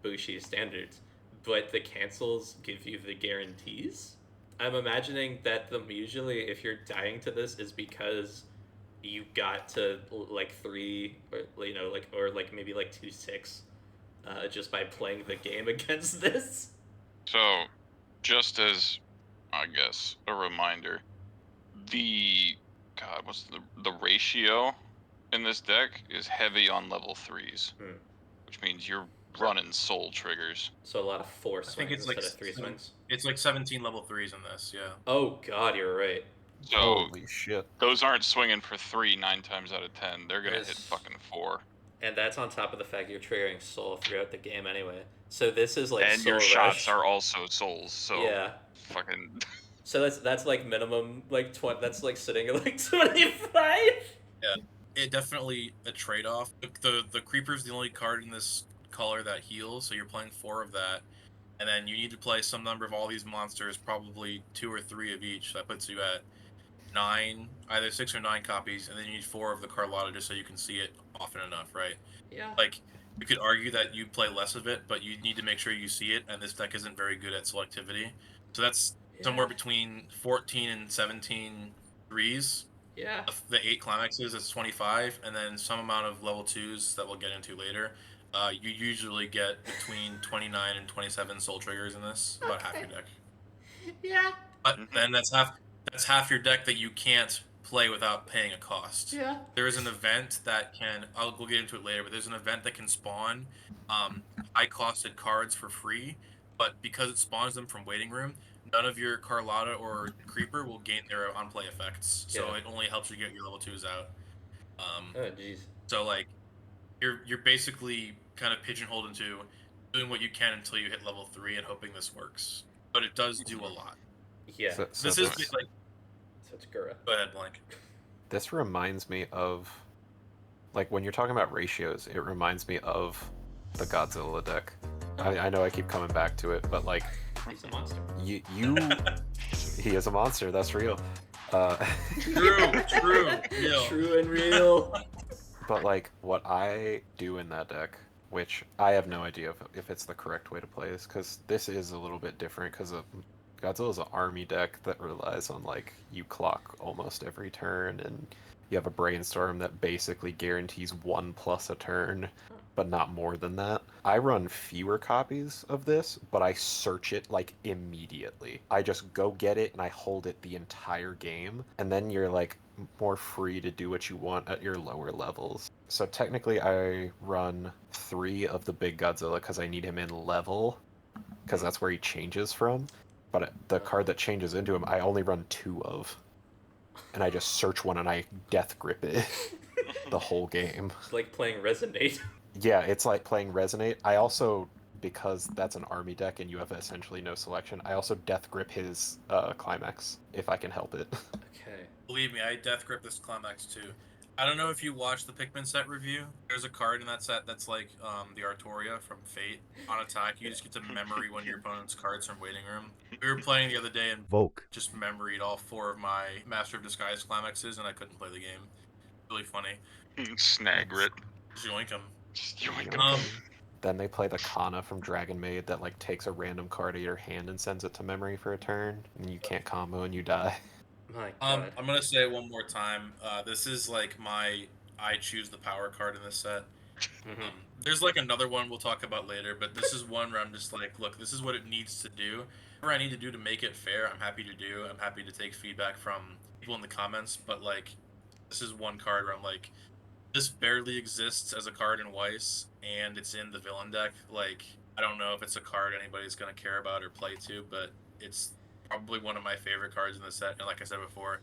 Bushi standards. But the cancels give you the guarantees. I'm imagining that usually if you're dying to this is because you got to, like, 3, or, or maybe, like, 2-6, just by playing the game against this. So, just as, I guess, a reminder, the God, what's the ratio in this deck is heavy on level 3s, which means you're running soul triggers. So a lot of 4 I think swings it's like instead of 3 swings. It's like 17 level 3s in this, yeah. Oh god, you're right. So Holy shit. those aren't swinging for 3 9 times out of 10. They're gonna hit There's- fucking 4. And that's on top of the fact you're triggering soul throughout the game anyway. So this is like And soul your rush. shots are also souls. So Yeah. fucking. So that's like minimum like 20. That's like sitting at like 25. Yeah, it definitely a trade-off. The creeper's the only card in this color that heals, so you're playing 4 of that, and then you need to play some number of all these monsters, probably 2 or 3 of each. That puts you at 9, either 6 or 9 copies, and then you need 4 of the Carlotta just so you can see it often enough, right? Yeah. Like, you could argue that you play less of it, but you need to make sure you see it, and this deck isn't very good at selectivity. So that's somewhere between 14 and 17 threes. Yeah. The 8 climaxes is 25, and then some amount of level 2s that we'll get into later. You usually get between 29 and 27 soul triggers in this, about half your deck. Yeah. But then that's half your deck that you can't play without paying a cost. Yeah. There is an event that we'll get into it later, but there's an event that can spawn high-costed cards for free, but because it spawns them from waiting room, none of your Carlotta or Creeper will gain their on-play effects, so it only helps you get your level 2s out. Oh jeez. So like, you're basically kind of pigeonholed into doing what you can until you hit level 3 and hoping this works. But it does do a lot. Yeah. So This is like. So it's Gura. Go ahead, Blank. This reminds me of, like, when you're talking about ratios, it reminds me of the Godzilla deck. I know I keep coming back to it, but like, He's a monster. you he is a monster. That's real. True, real. True and real. But like, what I do in that deck, which I have no idea if it's the correct way to play this, because this is a little bit different, because Godzilla's an army deck that relies on, like, you clock almost every turn, and you have a brainstorm that basically guarantees 1+ a turn, but not more than that. I run fewer copies of this, but I search it, like, immediately. I just go get it, and I hold it the entire game, and then you're, like, more free to do what you want at your lower levels. So technically I run 3 of the big Godzilla because I need him in level, because that's where he changes from. But the card that changes into him, I only run 2 of. And I just search one and I death grip it the whole game. It's like playing Resonate. Yeah, it's like playing Resonate. I also, because that's an army deck and you have essentially no selection, I also death grip his climax, if I can help it. Okay. Believe me, I death grip this climax too. I don't know if you watched the Pikmin set review. There's a card in that set that's like the Artoria from Fate. On attack, you just get to memory one of your opponent's cards from waiting room. We were playing the other day and Volk. just memoried all 4 of my Master of Disguise climaxes, and I couldn't play the game. Really funny. Snagrit. Joink 'em. Just yoink 'em. Then they play the Kana from Dragon Maid that like takes a random card out of your hand and sends it to memory for a turn, and you can't combo and you die. My god. I'm gonna say it one more time. This is like I choose the power card in this set. There's like another one we'll talk about later, but this is one where I'm just like, look, this is what it needs to do. Whatever I need to do to make it fair, I'm happy to do. I'm happy to take feedback from people in the comments, but like, this is one card where I'm like, this barely exists as a card in Weiss, and it's in the villain deck. Like, I don't know if it's a card anybody's gonna care about or play to, but it's probably one of my favorite cards in the set, and like I said before,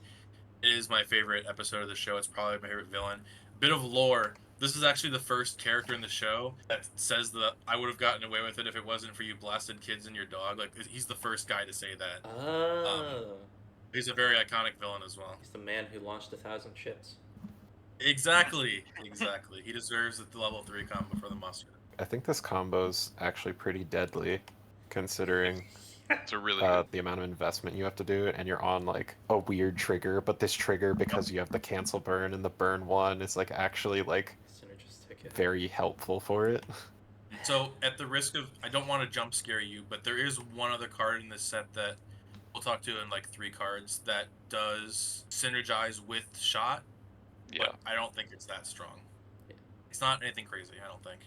it is my favorite episode of the show. It's probably my favorite villain. Bit of lore. This is actually the first character in the show that says that I would have gotten away with it if it wasn't for you blasted kids and your dog. Like, he's the first guy to say that. Oh. He's a very iconic villain as well. He's the man who launched 1,000 ships. Exactly. He deserves the level 3 combo for the monster. I think this combo's actually pretty deadly, considering It's a really good. the amount of investment you have to do, and you're on like a weird trigger, but this trigger, because you have the cancel burn and the burn 1, is like actually like Synergistic. very helpful for it. So, at the risk of, I don't want to jump scare you, but there is one other card in this set that we'll talk to in like 3 cards that does synergize with shot. Yeah. But I don't think it's that strong. It's not anything crazy, I don't think.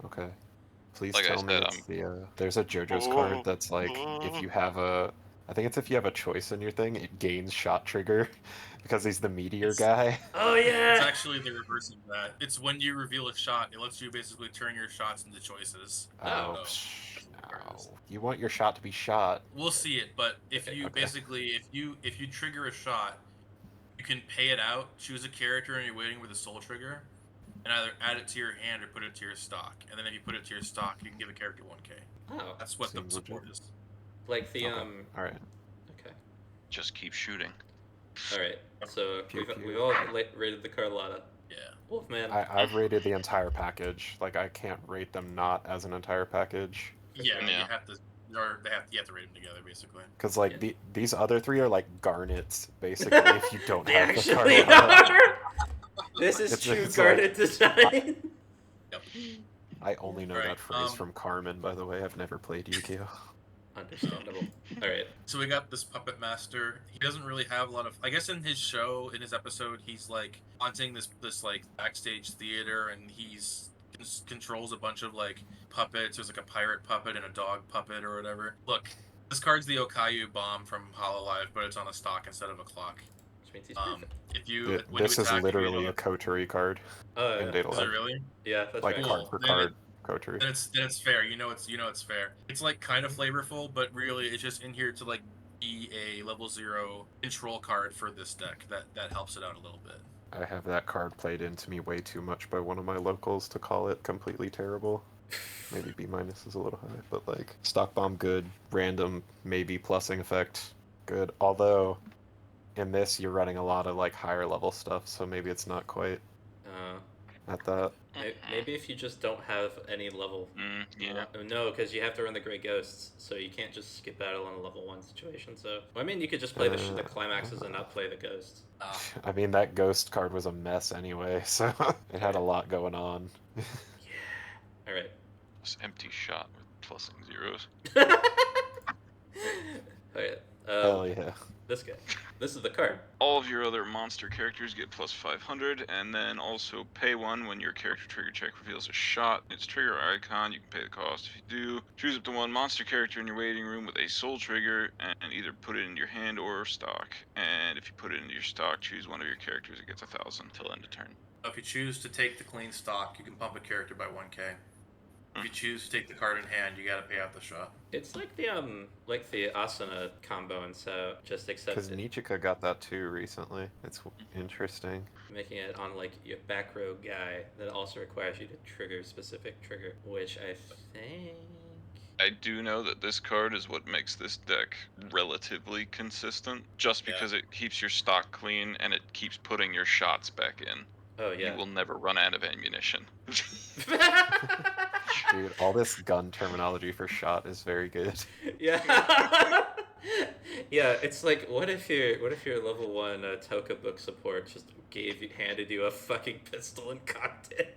Okay. Please Like I tell me said, it's there's a JoJo's card that's like, if you have a I think it's if you have a choice in your thing, it gains shot trigger because he's the meteor It's- guy. Oh It's yeah. actually the reverse of that. It's when you reveal a shot, it lets you basically turn your shots into choices. Oh. No. You want your shot to be shot. We'll see it, but if Okay. you Okay. basically if you trigger a shot, you can pay it out, choose a character, and you're waiting with a soul trigger, and either add it to your hand or put it to your stock. And then if you put it to your stock, you can give a character 1k. Oh. That's what the Seems support legit. is. Like the Okay. All right. Okay. Just keep shooting. All right. So Pew, pew. we've all rated the Carlotta. Yeah. Wolfman. I've rated the entire package. Like I can't rate them not as an entire package. Yeah, Yeah. you have to. Or you have to rate them together, basically. Because like Yeah. these other three are like garnets, basically. If you don't They have the actually Carlotta. are. This is It's- true it's Garnet design. Yep. I only know Right, that phrase from Carmen, by the way. I've never played Yu-Gi-Oh. Understandable. All right. So we got this puppet master. He doesn't really have a lot of. I guess in his show, in his episode, he's like haunting this like backstage theater, and he's controls a bunch of like puppets. There's like a pirate puppet and a dog puppet or whatever. Look, this card's the Okayu bomb from Hololive, but it's on a stock instead of a clock. Which means he's Um, perfect. if you when This you is attack, literally you a Coterie card Oh in yeah. Data Is it Live. really? Yeah, that's Like right. Cool. card for Then card Coterie. Then it's fair. You know it's fair. It's like kind of flavorful, but really it's just in here to like be a level 0 control card for this deck. That helps it out a little bit. I have that card played into me way too much by one of my locals to call it completely terrible. Maybe B- is a little high, but like stock bomb good, random maybe plussing effect good. Although in this you're running a lot of like higher level stuff, so maybe it's not quite at that. Maybe if you just don't have any level. Yeah. No, because you have to run the Grey Ghosts, so you can't just skip battle in a level 1 situation. So, well, I mean, you could just play the climaxes and not play the ghosts. I mean that ghost card was a mess anyway, so it had a lot going on. Yeah. All right. This empty shot with plussing zeros. All right. Hell yeah. This guy. This is the card. All of your other monster characters get plus 500, and then also pay 1 when your character trigger check reveals a shot. Its trigger icon, you can pay the cost if you do. Choose up to 1 monster character in your waiting room with a soul trigger, and either put it in your hand or stock. And if you put it into your stock, choose one of your characters. It gets 1,000 till end of turn. If you choose to take the clean stock, you can pump a character by 1k. If you choose to take the card in hand, you gotta pay out the shot. It's like the Asuna combo, and so just accept Because it, Nichika got that too recently. It's interesting. making it on like your back row guy that also requires you to trigger specific trigger, which I think. I do know that this card is what makes this deck relatively consistent, just Yeah. because it keeps your stock clean and it keeps putting your shots back in. Oh yeah. You will never run out of ammunition. Dude, all this gun terminology for shot is very good. Yeah. Yeah, it's like what if your level 1 Toka book support just handed you a fucking pistol and cocked it?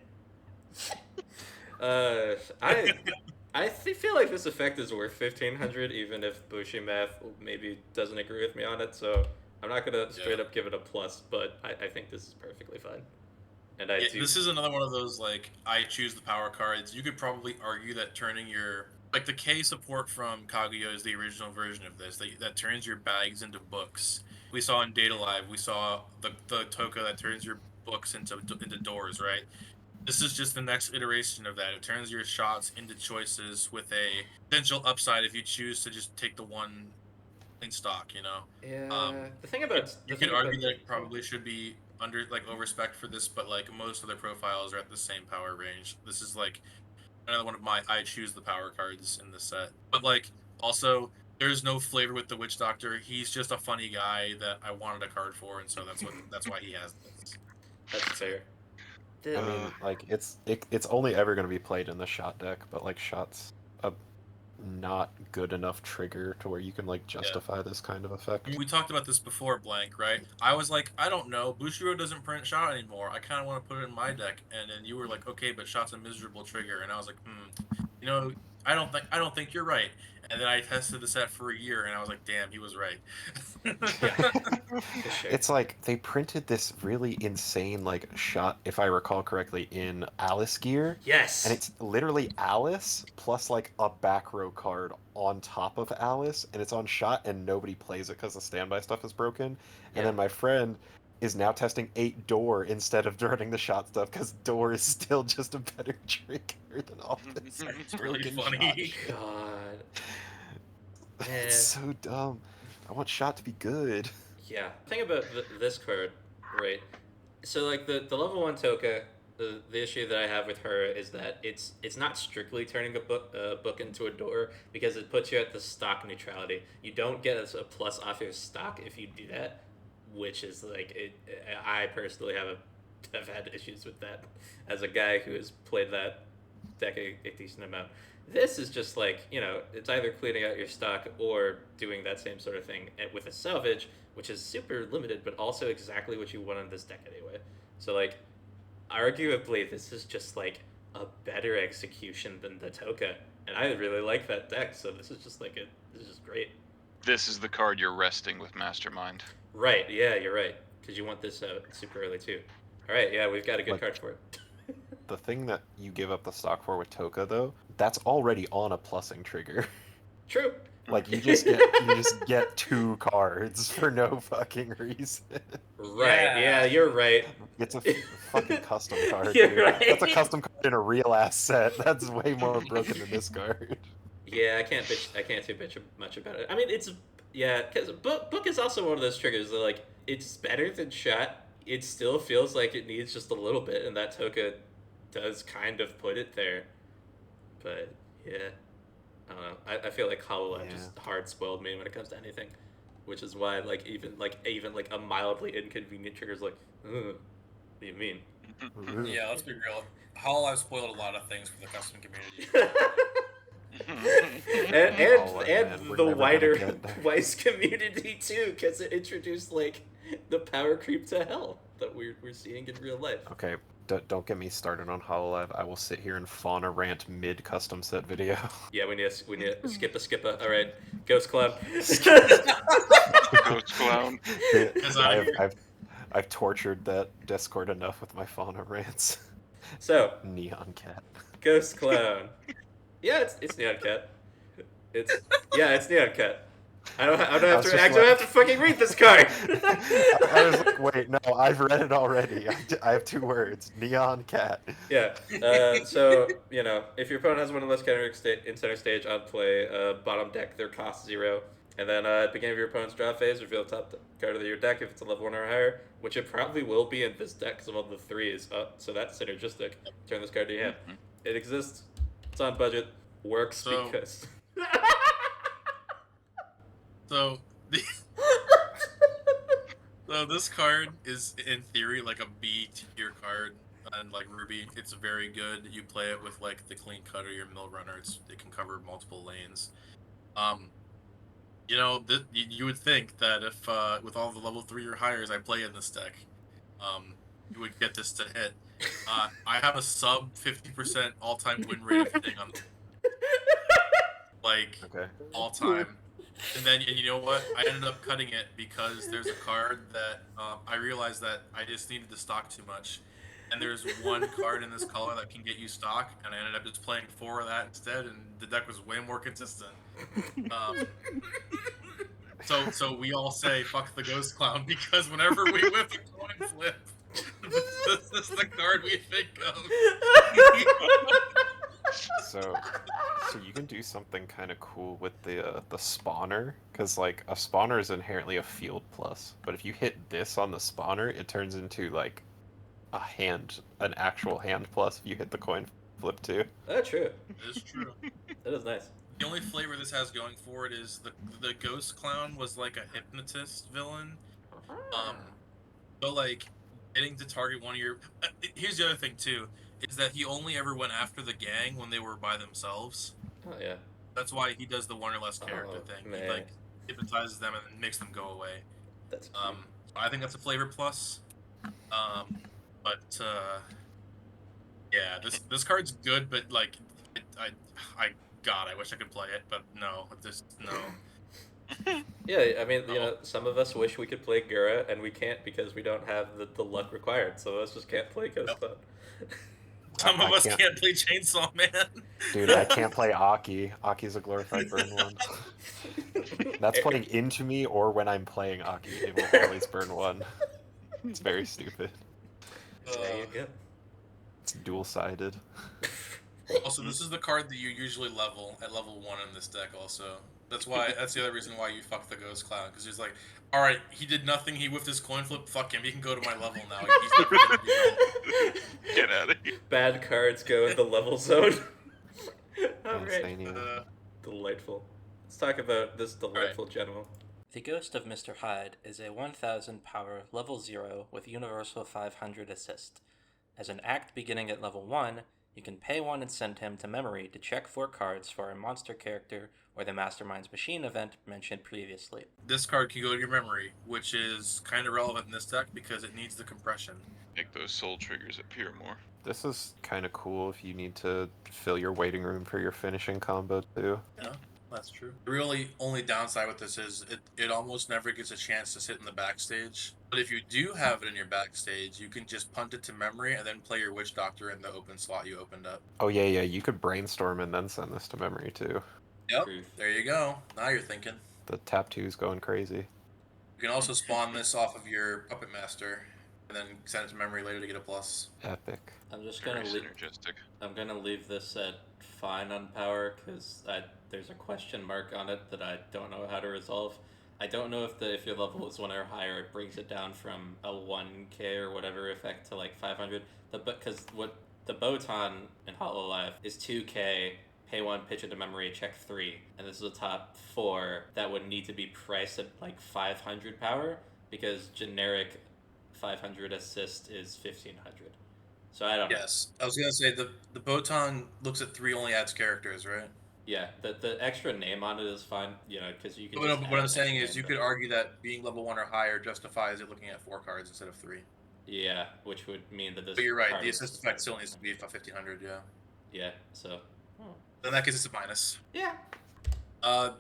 I feel like this effect is worth 1,500, even if Bushi Math maybe doesn't agree with me on it. So I'm not gonna straight up give it a plus, but I think this is perfectly fine. And This is another one of those like I choose the power cards. You could probably argue that turning your like the K support from Kaguya is the original version of this that turns your bags into books. We saw in Data Live, we saw the Toka that turns your books into doors, right? This is just the next iteration of that. It turns your shots into choices with a potential upside if you choose to just take the one in stock, you know. Yeah. The thing about You could argue that it probably should be under like overspec for this, but like most other profiles are at the same power range. This is like another one of my I choose the power cards in the set. But like also there's no flavor with the Witch Doctor. He's just a funny guy that I wanted a card for, and so that's why he has this. That's fair. I mean, like it's only ever going to be played in the shot deck, but like shot's a not good enough trigger to where you can like justify this kind of effect. I mean, we talked about this before, Blank, right? I was like, I don't know, Bushiro doesn't print shot anymore. I kind of want to put it in my deck, and then you were like, okay, but shot's a miserable trigger, and I was like, you know, I don't think you're right. And then I tested the set for a year, and I was like, damn, he was right. Sure. It's like they printed this really insane like shot, if I recall correctly, in Alice gear. Yes. And it's literally Alice plus like a back row card on top of Alice, and it's on shot, and nobody plays it because the standby stuff is broken. Yeah. And then my friend is now testing 8 door instead of running the shot stuff because door is still just a better trigger than all this. It's really broken funny. shot shit. God. It's so dumb. I want shot to be good. Yeah. Think about this card, right? So like the level 1 Toka, the issue that I have with her is that it's not strictly turning a book into a door because it puts you at the stock neutrality. You don't get a plus off your stock if you do that, which is like it. I personally have had issues with that as a guy who has played that deck a decent amount. This is just like, it's either cleaning out your stock or doing that same sort of thing with a salvage, which is super limited, but also exactly what you want on this deck anyway. So, like, arguably, this is just like a better execution than the Toka, and I really like that deck. So this is just like this is just great. This is the card you're resting with Mastermind. Right? Yeah, you're right. Because you want this out super early too. All right, yeah, we've got a good Like- card for it. The thing that you give up the stock for with Toka, though, that's already on a plussing trigger. True. Like you just get 2 cards for no fucking reason. Right. Yeah, you're right. It's a fucking custom card. You're dude. right. That's a custom card in a real ass set. That's way more broken than this card. Yeah, I can't too bitch much about it. I mean, because book is also one of those triggers that like it's better than shot. It still feels like it needs just a little bit, and that Toka does kind of put it there. But yeah, I don't know. I feel like HoloLens just hard spoiled me when it comes to anything, which is why even a mildly inconvenient trigger is like, ugh, what do you mean? Yeah, let's be real. HoloLive spoiled a lot of things for the custom community. and the wider Weiss community too, because it introduced like the power creep to hell that we're seeing in real life. Okay, don't get me started on HoloLive. I will sit here and fauna rant mid custom set video. Yeah, we need to skippa. All right, Ghost Club. Ghost Clown. I've tortured that Discord enough with my fauna rants. So Neon Cat. Ghost Clown. Yeah, it's Neon Cat. It's Neon Cat. I don't have to fucking read this card. I was like, wait, no, I've read it already. I have 2 words. Neon Cat. Yeah. So, if your opponent has one of those counters in center stage on play, bottom deck, their cost 0. And then at the beginning of your opponent's draw phase, reveal the top card of your deck if it's a level 1 or higher, which it probably will be in this deck because of all the 3s. So that's synergistic. Turn this card to your hand. It exists. It's on budget. Works because... So this card is in theory like a B tier card, and like Ruby, it's very good. You play it with like the clean cut or your mill runner. It can cover multiple lanes. You would think that if with all the level 3 or highers I play in this deck, you would get this to hit. I have a sub 50% all time win rate of hitting on all time. And you know what? I ended up cutting it because there's a card that I realized that I just needed to stock too much. And there's one card in this color that can get you stock, and I ended up just playing 4 of that instead, and the deck was way more consistent. So we all say fuck the Ghost Clown because whenever we whip a coin flip, this is the card we think of. So you can do something kind of cool with the spawner, because like a spawner is inherently a field plus, but if you hit this on the spawner, it turns into like an actual hand plus if you hit the coin flip too. That's true. It is true. That is nice. The only flavor this has going for it is the Ghost Clown was like a hypnotist villain. So like getting to target one of your. Here's the other thing too, is that he only ever went after the gang when they were by themselves. Oh yeah. That's why he does the one or less character thing. Man. He like hypnotizes them and then makes them go away. That's I think that's a flavor plus. Yeah, this card's good, but like I God, I wish I could play it, but no, just no. Yeah, I mean, Oh. some of us wish we could play Gura, and we can't because we don't have the luck required. Some of us just can't play Ghost Cloud. Some I of us can't- can't play Chainsaw Man. Dude, I can't play Aki. Aki's a glorified burn one. That's playing into me, or when I'm playing Aki, it will always burn one. It's very stupid. There you go. It's dual-sided. Also, this is the card that you usually level at level 1 in this deck. Also, that's the other reason why you fuck the Ghost Cloud, because he's like, all right, he did nothing. He whiffed his coin flip. Fuck him. He can go to my level now. He's never gonna do that. Get out of here. Bad cards go in the level zone. All right. Insane. Delightful. Let's talk about this delightful general. The Ghost of Mr. Hyde is a 1000 power level 0 with universal 500 assist. As an act beginning at level 1, you can pay 1 and send him to memory to check 4 cards for a monster character or the Mastermind's Machine event mentioned previously. This card can go to your memory, which is kind of relevant in this deck because it needs the compression. Make those soul triggers appear more. This is kind of cool if you need to fill your waiting room for your finishing combo too. Yeah, that's true. The really only downside with this is it almost never gets a chance to sit in the backstage. But if you do have it in your backstage, you can just punt it to memory and then play your Witch Doctor in the open slot you opened up. Oh yeah, you could brainstorm and then send this to memory too. Yep, Truth. there you go. Now you're thinking. The tap 2's going crazy. You can also spawn this off of your Puppet Master and then send it to memory later to get a plus. Epic. I'm just Very gonna synergistic. I'm gonna leave this at fine on power because there's a question mark on it that I don't know how to resolve. I don't know if your level is 1 or higher, it brings it down from a 1k or whatever effect to like 500. Because what the Botan in Hololive is 2k, pay 1, pitch it to memory, check 3, and this is a top 4 that would need to be priced at like 500 power because generic 500 assist is 1500. So I don't know. Yes, I was gonna say the Botan looks at 3 only adds characters, right? Yeah, the extra name on it is fine, because you can. But just what add I'm an saying extra is you name, could but- argue that being level 1 or higher justifies it looking at 4 cards instead of 3. Yeah, which would mean that this. But you're right, card the is- assist effect still needs to be 1500, yeah. Yeah, so. In that case, it's a minus. Yeah.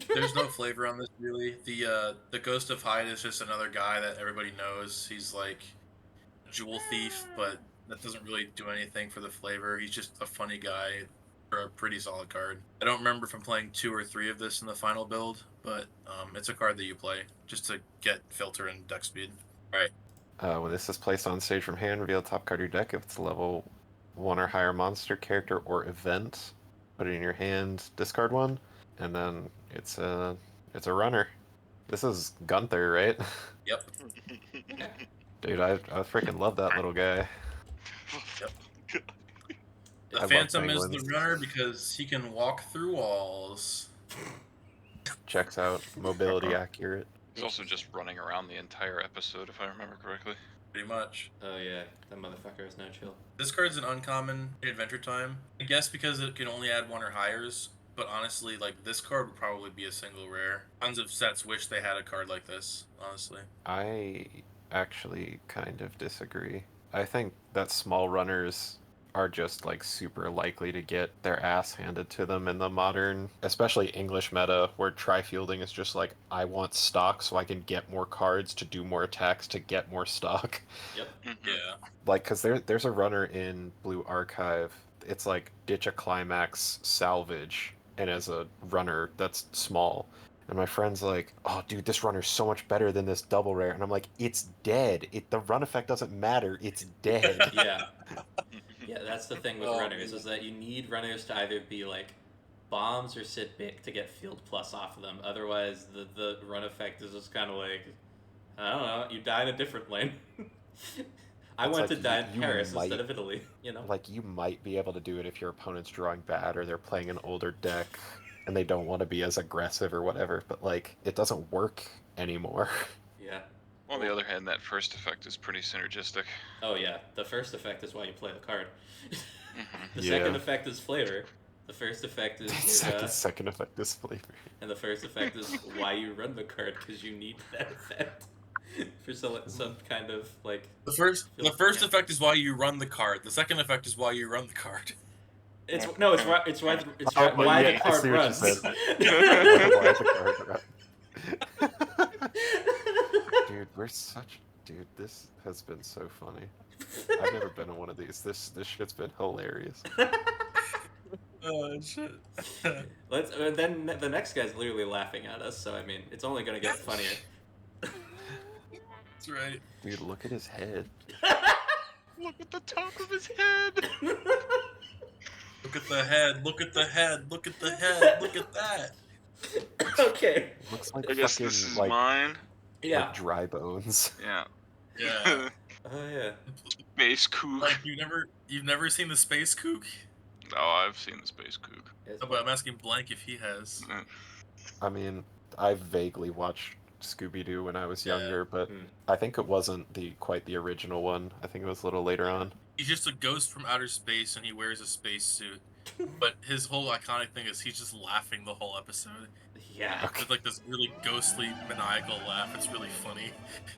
There's no flavor on this really. The Ghost of Hyde is just another guy that everybody knows. He's like a jewel thief, but that doesn't really do anything for the flavor. He's just a funny guy for a pretty solid card. I don't remember from playing 2 or 3 of this in the final build, but it's a card that you play just to get filter and deck speed. Right. When this is placed on stage from hand, reveal the top card of your deck if it's a level 1 or higher monster, character, or event. Put it in your hand, discard 1, and then it's a runner. This is Gunther, right? Yep. Dude, I freaking love that little guy. The love Phantom is the penguins. runner because he can walk through walls. Checks out, mobility accurate. He's also just running around the entire episode, if I remember correctly. Pretty much. Oh yeah, that motherfucker is no chill. This card's an uncommon in Adventure Time. I guess because it can only add 1 or higher, but honestly, like, this card would probably be a single rare. Tons of sets wish they had a card like this, honestly. I actually kind of disagree. I think that small runners are just like super likely to get their ass handed to them in the modern, especially English meta, where tri-fielding is just like, I want stock so I can get more cards to do more attacks to get more stock. Yep. Yeah. Like, because there's a runner in Blue Archive, it's like ditch a climax salvage, and as a runner that's small. And my friend's like, oh, dude, this runner's so much better than this double rare. And I'm like, it's dead. The run effect doesn't matter. It's dead. Yeah. Yeah, that's the thing with Oh, runners, is that you need runners to either be like bombs or sit big to get field plus off of them. Otherwise, the run effect is just kind of like, I don't know, you die in a different lane. I It's went like to die in you Paris might- instead of Italy, you know? Like, you might be able to do it if your opponent's drawing bad or they're playing an older deck and they don't want to be as aggressive or whatever, but, like, it doesn't work anymore. Yeah. On the other hand, that first effect is pretty synergistic. Oh yeah, the first effect is why you play the card. Mhm. The Yeah. second effect is flavor. The first effect is second effect is flavor. and the first effect is why you run the card, because you need that effect for some kind of like. The first effect is why you run the card. The second effect is why you run the card. It's no, it's right. It's right. It's Oh, right. Why yeah, the I card see what you runs. said. Why the card run? Dude, Dude, this has been so funny. I've never been in one of these. This shit's been hilarious. Oh shit. Let's. Then the next guy's literally laughing at us. So I mean, it's only gonna get funnier. That's right. Dude, look at his head. Look at the top of his head. Look at the head. Look at the head. Look at the head. Look at that. Okay. Looks like I guess fucking this is like, mine. Yeah. like dry bones. Yeah. Yeah. Oh yeah. Space kook. Like you've never seen the space kook? Oh, I've seen the space kook. Oh, but I'm asking Blank if he has. I mean, I vaguely watched Scooby-Doo when I was Yeah. younger, but Hmm. I think it wasn't quite the original one. I think it was a little later on. He's just a ghost from outer space and he wears a space suit. But his whole iconic thing is he's just laughing the whole episode. Yeah. With like this really ghostly, maniacal laugh. It's really funny.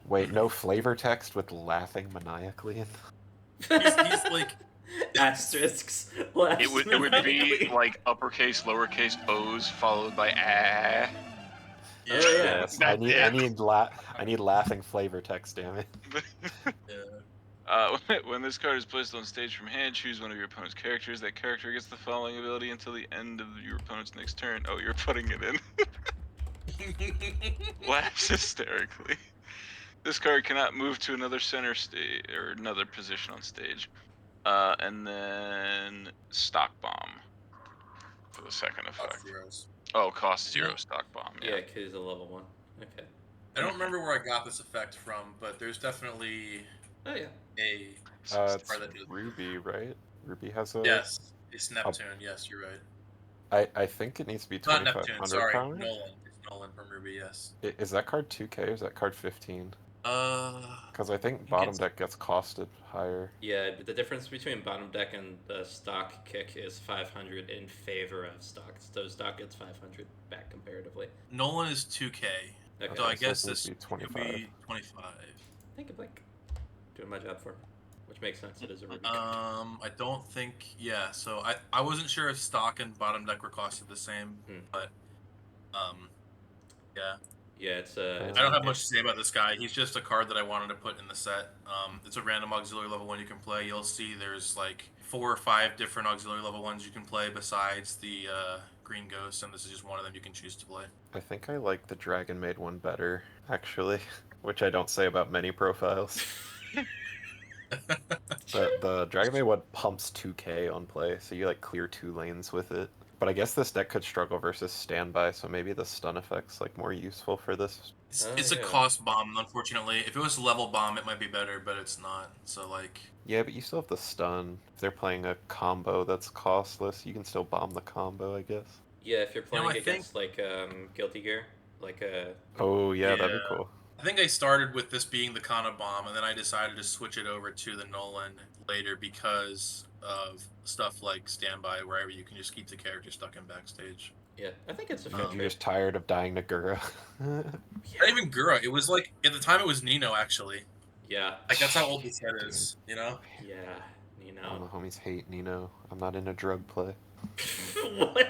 Wait, no flavor text with laughing maniacally in? He's like, Asterisks. It would be like uppercase, lowercase O's followed by ah. yeah, Oh, yeah. Yes, I need That's I need laughing flavor text, damn it. yeah. When this card is placed on stage from hand, choose one of your opponent's characters. That character gets the following ability until the end of your opponent's next turn. Oh, you're putting it in. Laughs hysterically. This card cannot move to another center stage or another position on stage. And then stock bomb for the second effect. Zeros. Oh, cost 0 stock bomb. Yeah, because he's a level 1. Okay. I don't remember where I got this effect from, but there's definitely Oh yeah. a It's card that does. Ruby, right? Ruby has a... Yes, it's Neptune. Yes, you're right. I think it needs to be Not 2500 Neptune. Sorry, power. Nolan. It's Nolan from Ruby. Yes. Is that card 2k or is that card 15? Uh, Because I think think bottom it's- deck gets costed higher. Yeah, but the difference between bottom deck and the stock kick is 500 in favor of stock. So stock gets 500 back comparatively. Nolan is 2K. Okay. So I so guess this this would be could 25. be 25. Think of like doing my job for me, which makes sense. It is a Ruby. I don't think. Yeah. So I wasn't sure if stock and bottom deck were costed the same, but yeah. Yeah, it's I don't have much to say about this guy. He's just a card that I wanted to put in the set. It's a random auxiliary level 1 you can play. You'll see there's like 4 or 5 different auxiliary level 1s you can play besides the green ghost, and this is just one of them you can choose to play. I think I like the Dragon Maid one better, actually, which I don't say about many profiles. The Dragon Maid one pumps 2k on play, so you like clear 2 lanes with it. But I guess this deck could struggle versus standby, so maybe the stun effect's like more useful for this. It's a yeah. cost bomb, unfortunately. If it was a level bomb, it might be better, but it's not. So like, Yeah, but you still have the stun. If they're playing a combo that's costless, you can still bomb the combo, I guess. Yeah, if you're playing I against like Guilty Gear, like Oh yeah, that'd be Yeah. cool. I think I started with this being the Kana bomb, and then I decided to switch it over to the Nolan later because of stuff like standby, wherever you can just keep the character stuck in backstage. yeah, I think it's a fair You're trade. just tired of dying to Gura. Not even Gura. It was like at the time it was Nino actually. Yeah, Like that's how old this set is, you know? yeah, you All know. the homies hate Nino. I'm not in a drug play. What?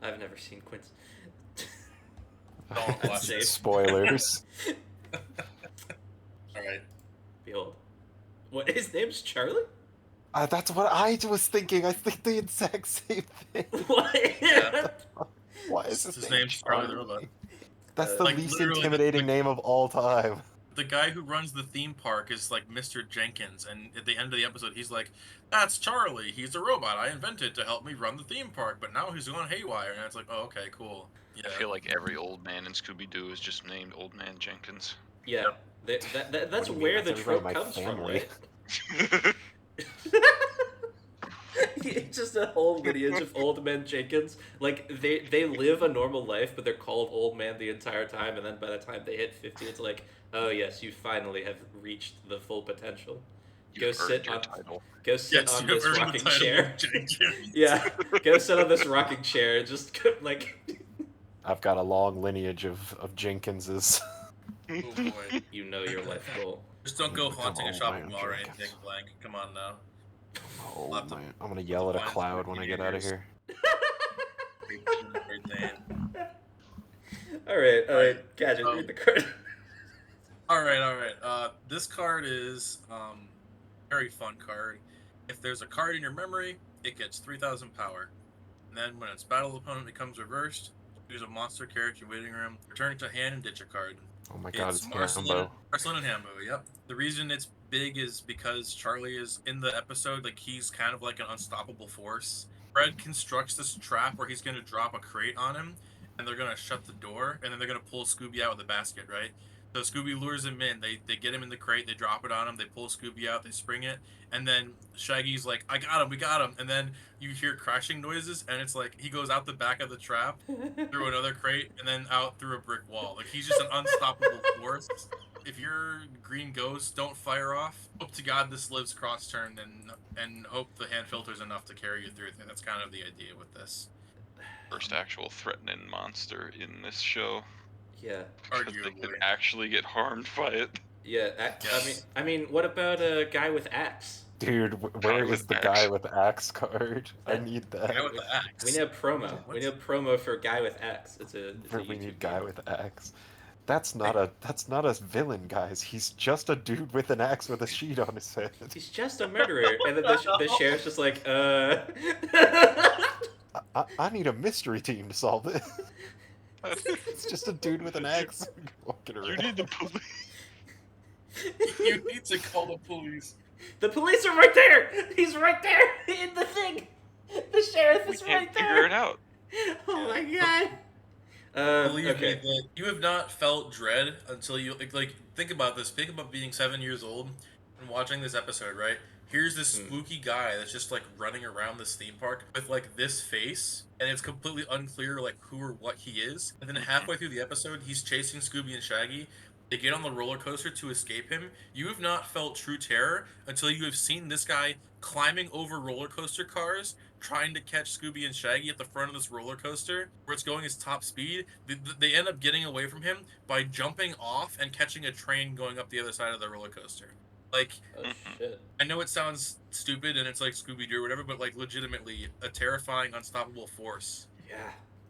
I've never seen Quince. Don't watch it. Spoilers. All right. Behold. What? His name's Charlie? That's what I was thinking. I think the exact same thing. What? Yeah. Why is His name's Charlie the Robot. That's the Like, least literally, intimidating name of all time. The guy who runs the theme park is like Mr. Jenkins, and at the end of the episode, he's like, "That's Charlie. He's a robot I invented to help me run the theme park, but now he's gone haywire." And it's like, "Oh, okay, cool." Yeah. I feel like every old man in Scooby-Doo is just named Old Man Jenkins. Yeah, that's What do where you mean? the That's everybody trope in my comes family. from, right? It's just a whole lineage of old men Jenkins. Like they live a normal life, but they're called old man the entire time. And then by the time they hit 50, it's like, oh yes, you finally have reached the full potential. Go You've sit earned your on title. go sit Yes, on you have this earned the rocking title chair. of Jenkins. Yeah, go sit on this rocking chair. And just like I've got a long lineage of Jenkinses. Oh boy. you know your life goal. Just don't go haunting a Oh, shopping man, mall or Jenkins. anything, Blank. Come on now. Oh, have to I'm gonna yell at a find cloud when I get out of years. here. All right, Alright, Gadget, so- read the card. All right. This card is very fun card. If there's a card in your memory, it gets 3,000 power. And then when its battle opponent becomes reversed, choose a monster character in your waiting room, return it to hand, and ditch a card. Oh my god, it's Marcelin Hambo. and Hambo, yep. The reason it's big is because Charlie is in the episode, like he's kind of like an unstoppable force. Fred constructs this trap where he's gonna drop a crate on him, and they're gonna shut the door, and then they're gonna pull Scooby out with a basket, right? So Scooby lures him in, they get him in the crate, they drop it on him, they pull Scooby out, they spring it, and then Shaggy's like, I got him, we got him, and then you hear crashing noises, and it's like he goes out the back of the trap, through another crate, and then out through a brick wall. Like he's just an unstoppable force. If you're green ghost, don't fire off. Hope to God this lives cross turn, and hope the hand filters enough to carry you through. That's kind of the idea with this. First actual threatening monster in this show. Yeah. Because they could Arguably. actually get harmed by it. Yeah. I mean, what about a guy with axe? Dude, where is the guy with axe card? I need that. Guy with the axe. We need a promo. What? We need a promo for guy with axe. It's a We YouTube need guy channel. with axe. That's not a villain, guys. He's just a dude with an axe with a sheet on his head. He's just a murderer, and then the sheriff's just like, I need a mystery team to solve this. It's just a dude with an axe walking around. You need the police. You need to call the police. The police are right there. He's right there in the thing. The sheriff We is can't right figure there. it out. Oh my god. Believe Okay. me, that you have not felt dread until you like think about this. Think about being 7 years old and watching this episode, right? Here's this spooky guy that's just like running around this theme park with like this face, and it's completely unclear like who or what he is. And then halfway through the episode, he's chasing Scooby and Shaggy. They get on the roller coaster to escape him. You have not felt true terror until you have seen this guy climbing over roller coaster cars, trying to catch Scooby and Shaggy at the front of this roller coaster, where it's going his top speed. They end up getting away from him by jumping off and catching a train going up the other side of the roller coaster. Like, Oh shit. I know it sounds stupid and it's like Scooby-Doo or whatever, but like legitimately a terrifying, unstoppable force. Yeah,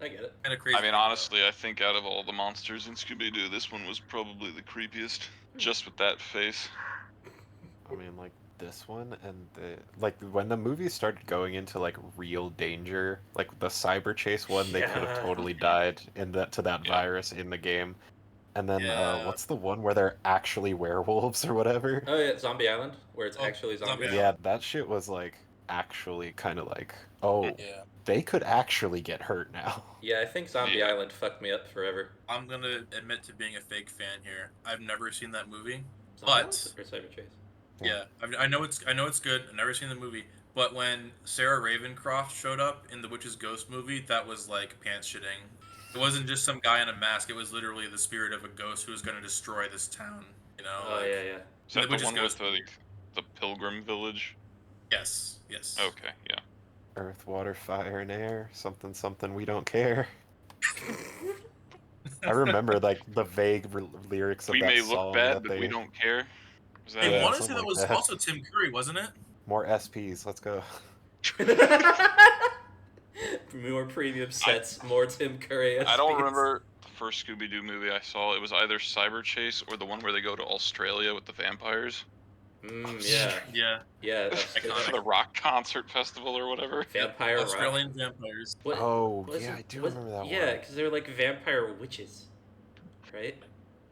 I get it. Kind of crazy. I mean, honestly, I think out of all the monsters in Scooby-Doo, this one was probably the creepiest. Just with that face. I mean, like this one and when the movie started going into like real danger, like the cyber chase one, they could have Yeah. totally died in that Yeah. virus in the game. And then Yeah. what's the one where they're actually werewolves or whatever? Oh yeah, Zombie Island, where it's Oh, actually Zombie zombies. Island. Yeah, that shit was like actually kind of like, oh, Yeah. they could actually get hurt now. Yeah, I think Zombie Yeah. Island fucked me up forever. I'm gonna admit to being a fake fan here. I've never seen that movie. Zombie But- Island or Cyber Chase. Yeah, I know it's good. I've never seen the movie, but when Sarah Ravencroft showed up in the Witch's Ghost movie, that was like pants shitting. It wasn't just some guy in a mask. It was literally the spirit of a ghost who was going to destroy this town. You know? Oh like- yeah, yeah. Is that The the Witch's one with Ghost. the Pilgrim Village? Yes. Okay, yeah. Earth, water, fire, and air. Something, something. We don't care. I remember like the vague lyrics of We that may song look bad, that but they we don't care. Is that I Yeah, want to say something that like was that. also Tim Curry, wasn't it? more SPs. Let's go. More premium sets, more Tim Curry. I don't SPs. remember the first Scooby-Doo movie I saw. It was either Cyber Chase or the one where they go to Australia with the vampires. Yeah, Yeah. yeah. Iconic. The rock concert festival or whatever. Vampire rock. Australian vampires. What, Oh, was yeah, it- I do was- remember that Yeah, one. because they're like vampire witches, right?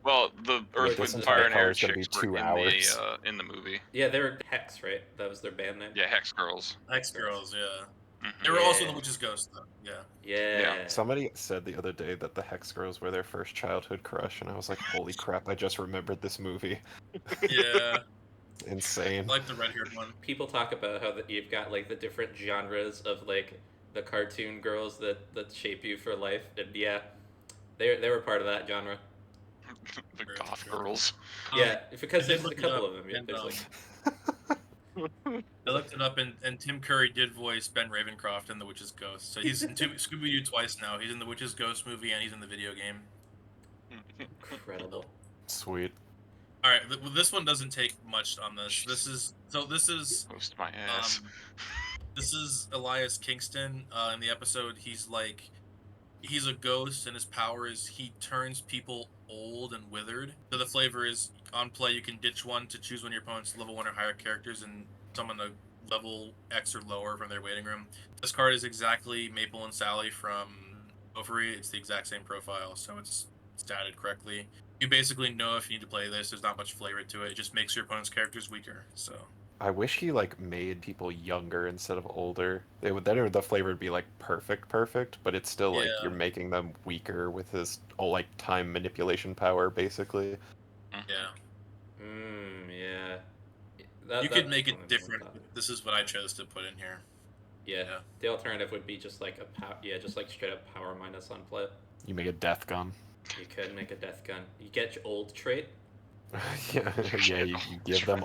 Well, the Earth, this Wind, entire Fire, and Air colour's gonna be chicks were 2 in hours. in the movie. Yeah, they were Hex, right? That was their band name. Yeah, Hex Girls. X Girls, yeah. Mhm. They were also Yeah. the Witch's Ghost, though. Yeah. Yeah. Somebody said the other day that the Hex Girls were their first childhood crush, and I was like, holy crap, I just remembered this movie. Yeah. Insane. I like the red-haired one. People talk about how that you've got like the different genres of like the cartoon girls that shape you for life, and yeah, they were part of that genre. The Very goth true. girls. Yeah, because I did there's a look it couple up, of them. Yeah, and, there's like I looked it up, and Tim Curry did voice Ben Ravencroft in The Witch's Ghost. So he's in Scooby-Doo twice now. He's in The Witch's Ghost movie, and he's in the video game. incredible. Sweet. All right, this one doesn't take much on this. This is Most my ass. this is Elias Kingston. In the episode, he's a ghost, and his power is he turns people old and withered. So the flavor is on play. You can ditch one to choose one of your opponent's level 1 or higher characters and summon a level X or lower from their waiting room. This card is exactly Maple and Sally from Overy. It's the exact same profile, so it's statted correctly. You basically know if you need to play this. There's not much flavor to it. It just makes your opponent's characters weaker. So I wish he like made people younger instead of older. Then the flavor would be like perfect, but it's still like you're making them weaker with his like time manipulation power, basically. yeah. Yeah. You could make it different. This is what I chose to put in here. Yeah. The alternative would be just like just like straight up power minus on play. You make a death gun. You could make a death gun. You get your old trait. yeah, you give them.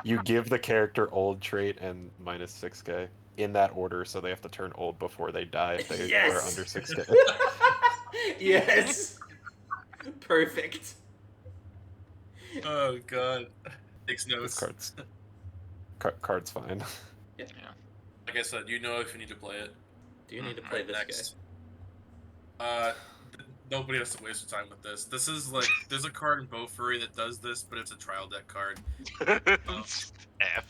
You give the character old trait and minus 6k in that order, so they have to turn old before they die if they Yes! are under 6k. Yes. Perfect. Oh god. Takes This notes. card's fine. Yeah. Like I said, you know if you need to play it. Do you need to play this Next. Nobody has to waste their time with this. This is like there's a card in Beaufry that does this, but it's a trial deck card. F.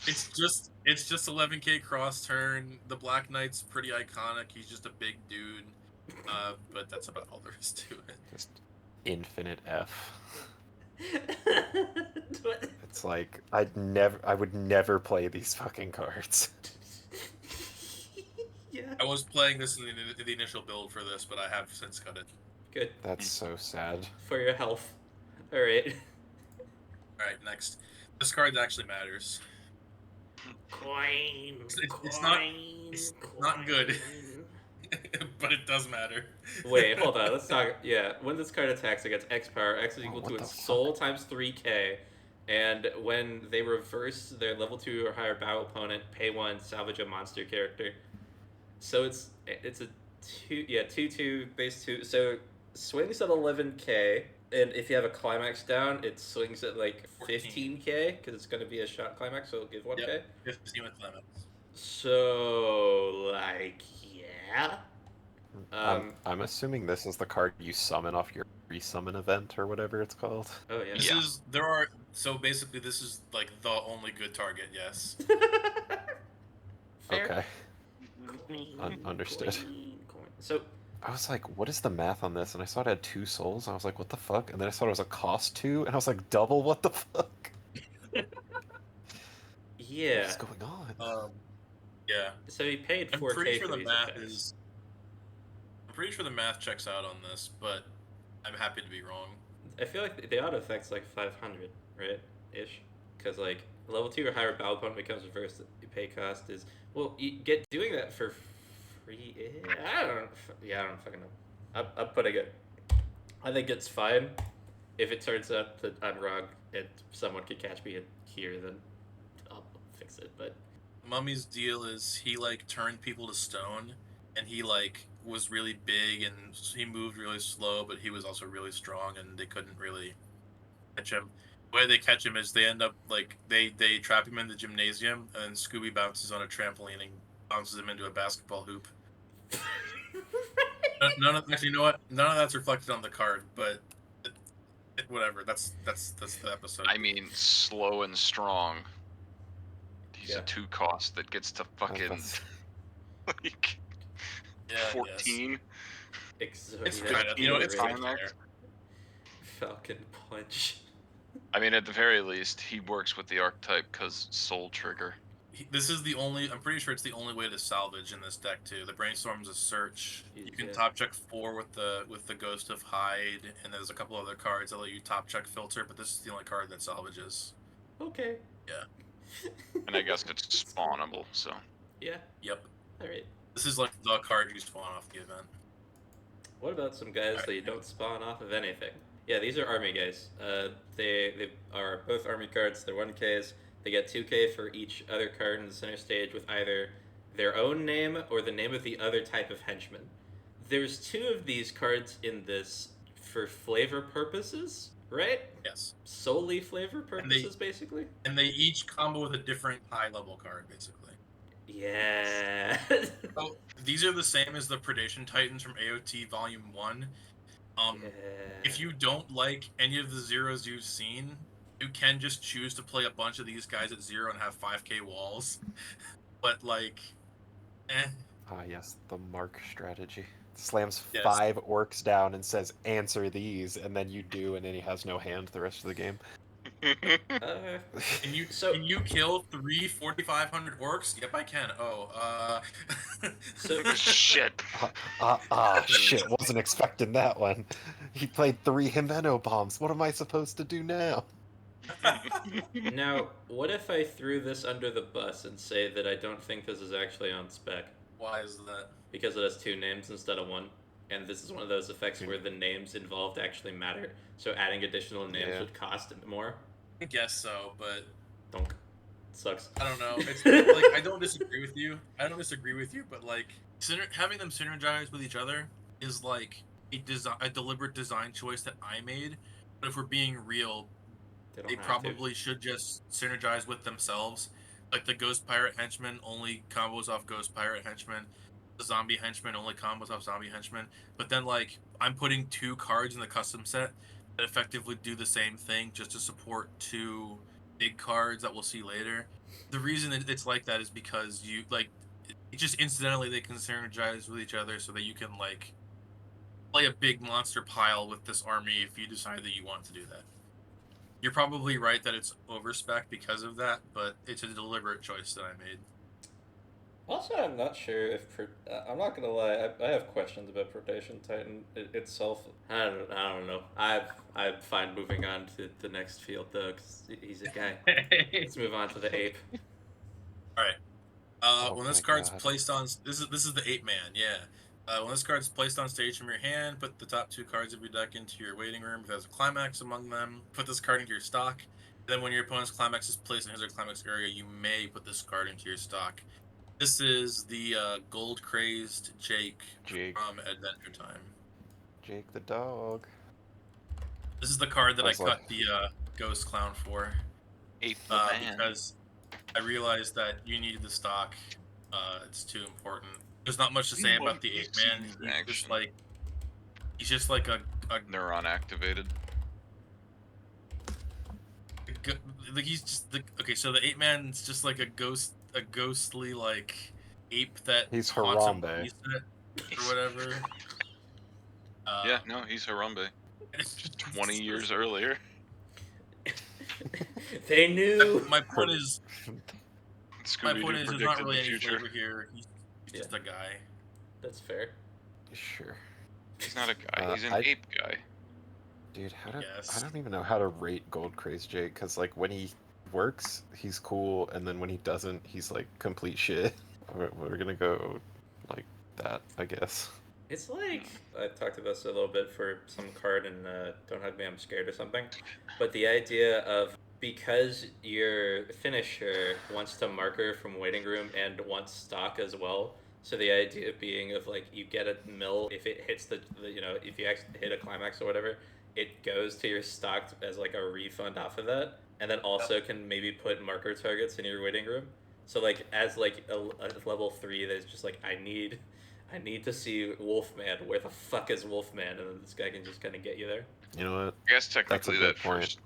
It's just 11k cross turn. The Black Knight's pretty iconic. He's just a big dude. But that's about all there is to it. Just infinite F. What? It's like I would never play these fucking cards. Yeah. I was playing this in the initial build for this, but I have since cut it. Good. That's so sad. For your health. Alright. Alright, next. This card actually matters. Coin. It's not good. But it does matter. Wait, hold on. Let's talk. Yeah, when this card attacks, it gets X power. X is equal what to the its fuck? soul times 3k. And when they reverse their level 2 or higher battle opponent, pay 1, salvage a monster character. So it's a 2/2 base 2. So swings at 11k, and if you have a climax down, it swings at like 15k because it's going to be a shot climax, so it'll give 1k. Yep. 15 with climax. So like yeah. I'm assuming this is the card you summon off your resummon event or whatever it's called. Oh yeah. So basically this is like the only good target, yes. Fair. Okay. Understood. Coin. So I was like, what is the math on this? And I saw it had 2 souls. And I was like, what the fuck? And then I saw it was a cost 2, and I was like, double? What the fuck? yeah. What's going on? Yeah. So he paid 4k I'm pretty sure for the these math effects. I'm pretty sure the math checks out on this, but I'm happy to be wrong. I feel like the auto effect's like 500, right? Ish. Because like level 2 or higher battle opponent becomes reversed. The pay cost is you get doing that for free. I don't fucking know. I'm putting it. I think it's fine. If it turns out that I'm wrong and someone could catch me here, then I'll fix it. But Mummy's deal is he like turned people to stone, and he like was really big and he moved really slow, but he was also really strong, and they couldn't really catch him. The way they catch him is they end up like they trap him in the gymnasium, and Scooby bounces on a trampoline and bounces him into a basketball hoop. Actually, you know what? None of that's reflected on the card, but whatever. That's the episode. I mean, slow and strong. He's Yeah. a 2 cost that gets to fucking like Yeah, 14. It's Exodia. you know it's Really? kind of fair. Falcon Punch. I mean, at the very least, he works with the archetype because Soul Trigger. This is the only. I'm pretty sure it's the only way to salvage in this deck too. The brainstorm's a search. You can Yeah. top check 4 with the Ghost of Hyde, and there's a couple other cards that let you top check filter. But this is the only card that salvages. Okay. Yeah. And I guess it's spawnable, so. Yeah. Yep. All right. This is like the card you spawn off the event. What about some guys that you don't spawn off of anything? Yeah, these are army guys. They are both army cards. They're 1Ks. They get 2K for each other card in the center stage with either their own name or the name of the other type of henchman. There's 2 of these cards in this for flavor purposes. right? Yes. Solely flavor purposes, basically. And they each combo with a different high level card, basically. Yeah. So these are the same as the Predation Titans from AOT Volume 1. If you don't like any of the zeros you've seen, you can just choose to play a bunch of these guys at 0 and have 5k walls. But, like, Ah, yes, the mark strategy. Slams Yes. 5 orcs down and says, answer these, and then you do, and then he has no hand the rest of the game. Can you kill 3 4,500 orcs? Yep, I can. Shit. Shit, wasn't expecting that one. He played 3 Himeno bombs. What am I supposed to do now? Now, what if I threw this under the bus and say that I don't think this is actually on spec? Why is that? Because it has 2 names instead of 1. And this is one of those effects where the names involved actually matter. So adding additional names would cost more. I guess so, but Donk. Sucks. I don't know. It's like, I don't disagree with you. But like having them synergize with each other is like a deliberate design choice that I made. But if we're being real, they probably should just synergize with themselves. Like the Ghost Pirate Henchman only combos off Ghost Pirate Henchman. The Zombie Henchman only combos off Zombie Henchman. But then, like, I'm putting 2 cards in the custom set that effectively do the same thing just to support 2 big cards that we'll see later. The reason it's like that is because you, like, it just incidentally they can synergize with each other so that you can, like, play a big monster pile with this army if you decide that you want to do that. You're probably right that it's overspec because of that, but it's a deliberate choice that I made. Also, I'm not sure if I'm not gonna lie. I have questions about Predation Titan itself. I don't know. I'm fine moving on to the next field though, because he's a guy. Let's move on to the ape. All right. When this my card's God. placed on, this is the ape man. Yeah. When this card's placed on stage from your hand, put the top 2 cards of your deck into your waiting room. If there's a climax among them, put this card into your stock. Then, when your opponent's climax is placed in his or climax area, you may put this card into your stock. This is the gold crazed Jake from Adventure Time. Jake the dog. This is the card that I That's like- cut the Ghost Clown for. Ape the man. Because I realized that you needed the stock. It's too important. There's not much to say about the ape man. He's just like a Neuron activated. like he's just okay. So the ape man's just like a ghostly like ape that He's haunts a Harambe. movie set or whatever. Yeah, no, he's Harambe. 20 years earlier. They knew. My point is, Scooby-Doo there's not predicted really the any future. flavor here. He's just a guy. That's fair. Sure. He's not a guy. He's an I- ape guy. Dude, Yes. I don't even know how to rate Gold Craze Jake, because, like, when he works, he's cool, and then when he doesn't, he's, like, complete shit. We're gonna go like that, I guess. It's like I talked about this a little bit for some card in Don't Hug Me, I'm Scared or something. But the idea of because your finisher wants to marker from waiting room and wants stock as well. So the idea being of like you get a mill if it hits the if you actually hit a climax or whatever, it goes to your stock as like a refund off of that, and then also can maybe put marker targets in your waiting room. So like as like a level 3, there's just like I need to see Wolfman. Where the fuck is Wolfman? And then this guy can just kind of get you there. You know what? I guess technically good that point.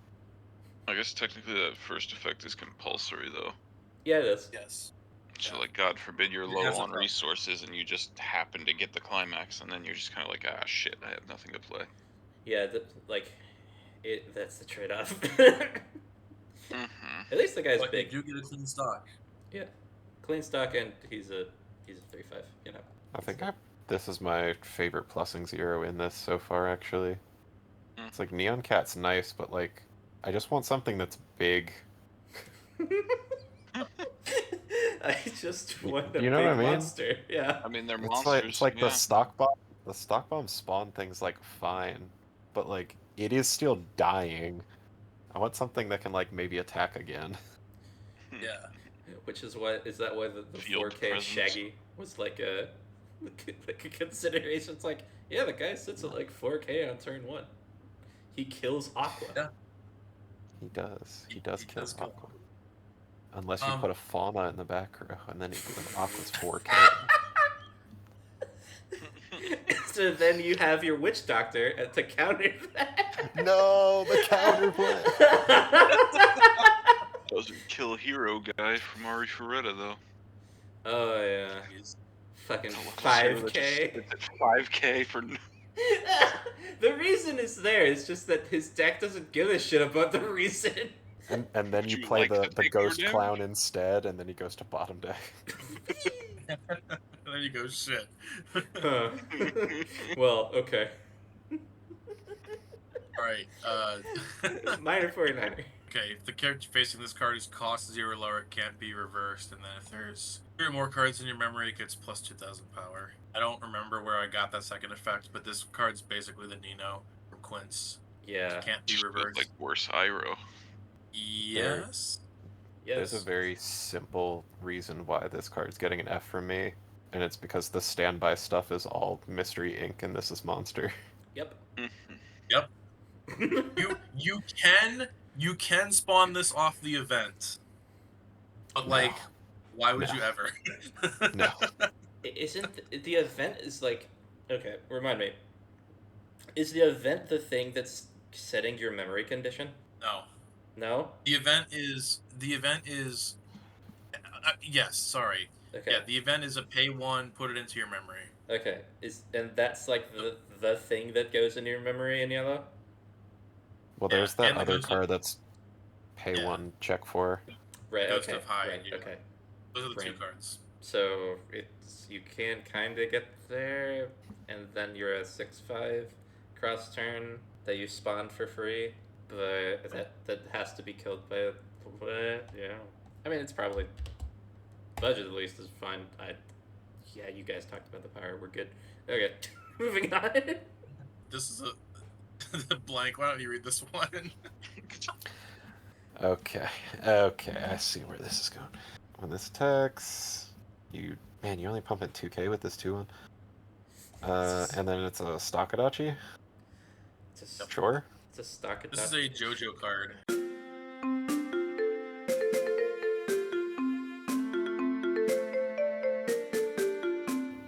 first effect is compulsory though. Yeah, it is. Yes. So like God forbid you're It low has a on problem. resources and you just happen to get the climax and then you're just kind of like, ah shit, I have nothing to play. Yeah, that's the trade-off. Mm-hmm. At least the guy's But big. you do get a clean stock. Yeah, clean stock, and he's a 3/5. You know. I think this is my favorite plussing zero in this so far, actually. Mm. It's like Neon Cat's nice, but like I just want something that's big. I just want a You know big what I mean? monster. Yeah. I mean they're It's monsters. like yeah. the stock bomb. The stock bomb spawn thing's like fine, but like it is still dying. I want something that can like maybe attack again. Yeah. Which is why the Field 4K presence. Shaggy was like a consideration. It's like, yeah, the guy sits at like 4K on turn 1. He kills Aqua. Yeah. He does. He does kill kill Aqua. Unless you Um, put a fauna in the back row, and then Aqua's 4K. So then you have your witch doctor to counter that. No, the counterplay. Doesn't kill hero guy from Ari Ferretta though. Oh yeah, Jeez. fucking It's a level 0 that just 5K. sits at 5K for. The reason is there. It's just that his deck doesn't give a shit about the reason. And then Would you you play like to the take more ghost damage? clown instead, and then he goes to bottom deck. There you go, shit. Huh. Well, okay. Alright, Minor 49er. okay, if the character facing this card is cost 0 or lower, it can't be reversed, and then if there's 3 or more cards in your memory, it gets plus 2000 power. I don't remember where I got that second effect, but this card's basically the Nino from Quince. Yeah. It can't be Just with, reversed. like worse Iroh. Yes. Yes. There's a very simple reason why this card's getting an F from me, and it's because the standby stuff is all Mystery Ink, and this is Monster. Yep. Yep. You can spawn this off the event. But like, No. why would No. you ever? No. Isn't the event is like, okay, remind me. Is the event the thing that's setting your memory condition? No. No? The event is yes, sorry. Okay. Yeah, the event is a pay 1, put it into your memory. Okay. And that's like the thing that goes in your memory in yellow? Well, Yeah, there's that and the other Ghost of- card that's pay Yeah. 1, check 4. Right, Ghost okay. of High, Right, yeah. okay. Those are the Brain. 2 cards. So it's you can kind of get there, and then you're a 6/5 cross turn that you spawn for free, but that has to be killed by yeah. I mean, it's probably budget at least is fine. Yeah, you guys talked about the power. We're good. Okay, moving on. This is the blank. Why don't you read this one? Okay, I see where this is going. When this attacks, you only pump at 2k with this 2-1. And then it's a Stockadachi? It's a, Sure. it's a stock. This is a JoJo card.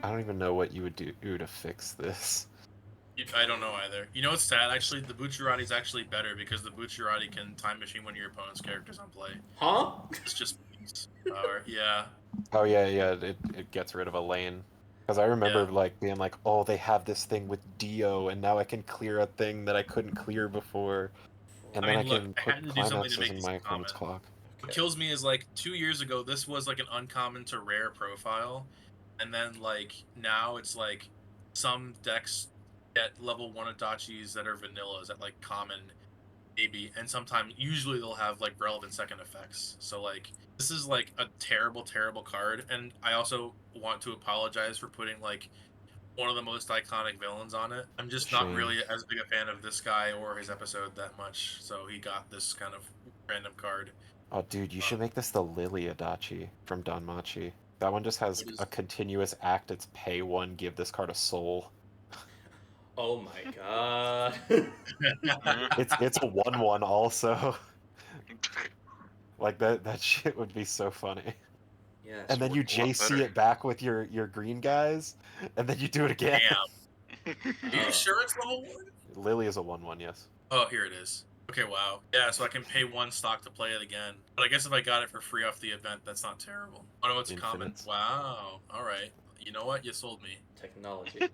I don't even know what you would do to fix this. I don't know either. You know what's sad? Actually, the Bucciarati is actually better because the Bucciarati can time machine one of your opponent's characters on play. Huh? It's just power. Yeah. Oh yeah, it gets rid of a lane. Because I remember Yeah. like being like, oh, they have this thing with Dio, and now I can clear a thing that I couldn't clear before, and I then mean, I look, can I put had to do something to climaxes make in this my opponent's common. clock. What kills me is like 2 years ago, this was like an uncommon to rare profile, and then like now it's like some decks get level 1 Adachis that are vanillas at like common, maybe, and sometimes usually they'll have like relevant second effects. So like this is like a terrible card, and I also want to apologize for putting like one of the most iconic villains on it. I'm just not Shame. really as big a fan of this guy or his episode that much, so he got this kind of random card. Oh, dude, you should make this the Lily Adachi from Danmachi. That one just has What is- a continuous act. It's pay 1, give this card a soul. Oh my god. It's a 1/1 also. Like that shit would be so funny. Yes. And then you worked a lot JC better. it back with your green guys, and then you do it again. Damn. Are you sure it's level 1? Lily is a 1/1, yes. Oh, here it is. Okay, wow. Yeah, so I can pay 1 stock to play it again. But I guess if I got it for free off the event, that's not terrible. Oh no, it's a common. Infinites. Wow. Alright. You know what? You sold me. Technology.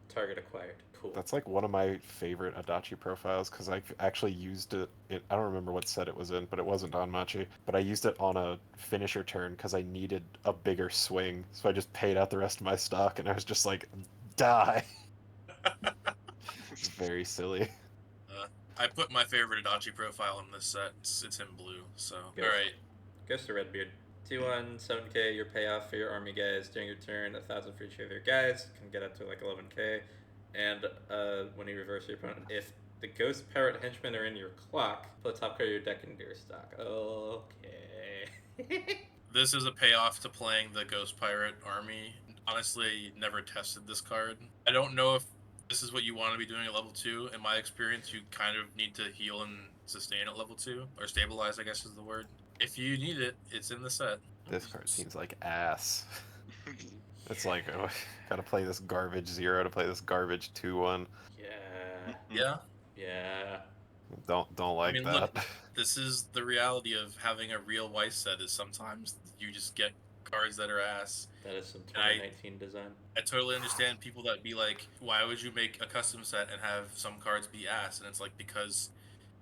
Target acquired. Cool. That's like one of my favorite Adachi profiles because I actually used it. I don't remember what set it was in, but it wasn't Danmachi. But I used it on a finisher turn because I needed a bigger swing. So I just paid out the rest of my stock, and I was just like, die. It's very silly. I put my favorite Adachi profile in this set. It's in blue, so. Good. Alright. Goes to Redbeard. 2/1, 7k, your payoff for your army guys during your turn, 1,000 for each of your guys, can get up to like 11k. And when you reverse your opponent, if the ghost parrot henchmen are in your clock, put top card of your deck into your stock. Okay. This is a payoff to playing the Ghost Pirate army. Honestly, never tested this card. I don't know if this is what you want to be doing at level 2. In my experience, you kind of need to heal and sustain at level 2, or stabilize, I guess is the word. If you need it, it's in the set. This card seems like ass. It's like, oh, gotta play this garbage 0 to play this garbage 2/1. Yeah. Yeah. Don't like that. Look, this is the reality of having a real Weiss set. Is sometimes you just get cards that are ass. That is some 2019 design. I totally understand people that be like, why would you make a custom set and have some cards be ass? And it's like, because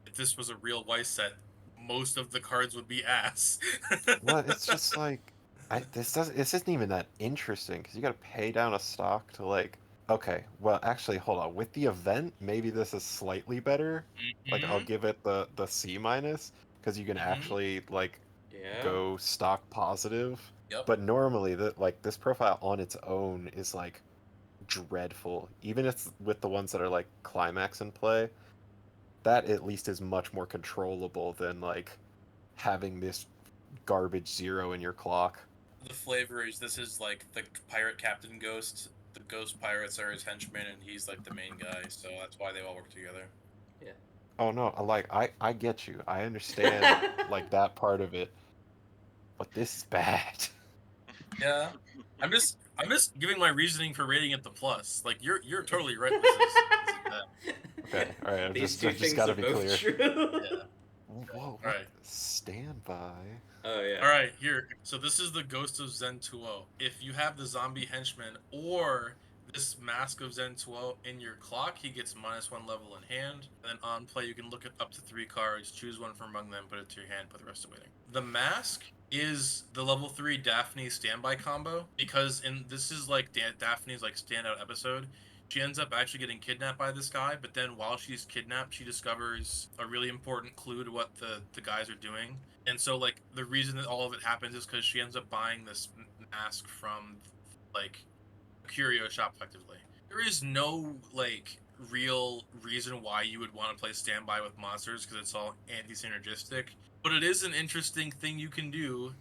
if this was a real Weiss set, most of the cards would be ass. Well, it's just like, this isn't even that interesting because you gotta pay down a stock to like. Okay, well, actually, hold on. With the event, maybe this is slightly better. Like, I'll give it the C minus because you can actually like go stock positive. Yep. But normally, this profile on its own is like dreadful. Even if with the ones that are like climax in play, that at least is much more controllable than like having this garbage 0 in your clock. The flavor is this is like the pirate captain ghost. The ghost pirates are his henchmen, and he's like the main guy. So that's why they all work together. Oh no, like I get you. I understand like that part of it. But this is bad. Yeah, I'm just giving my reasoning for rating it the plus. Like you're totally right. This is bad. Okay, all right. I These just two things gotta are be both clear. true. Yeah. Whoa! All right. Standby. Oh yeah. All right, here. So this is the Ghost of Zen 2-0. If you have the zombie henchman or this Mask of Zen 2-0 in your clock, he gets -1 level in hand. And then on play, you can look at up to 3 cards, choose one from among them, put it to your hand, put the rest away. The Mask is the level 3 Daphne standby combo because this is like Daphne's like standout episode. She ends up actually getting kidnapped by this guy, but then while she's kidnapped, she discovers a really important clue to what the guys are doing. And so, like, the reason that all of it happens is because she ends up buying this mask from, like, a curio shop, effectively. There is no, like, real reason why you would want to play standby with monsters because it's all anti-synergistic. But it is an interesting thing you can do.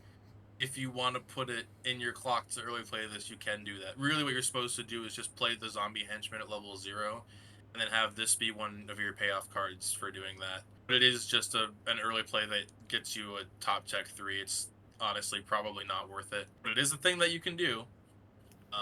If you want to put it in your clock to early play this, you can do that. Really, what you're supposed to do is just play the zombie henchman at level 0, and then have this be one of your payoff cards for doing that. But it is just an early play that gets you a top check 3. It's honestly probably not worth it, but it is a thing that you can do.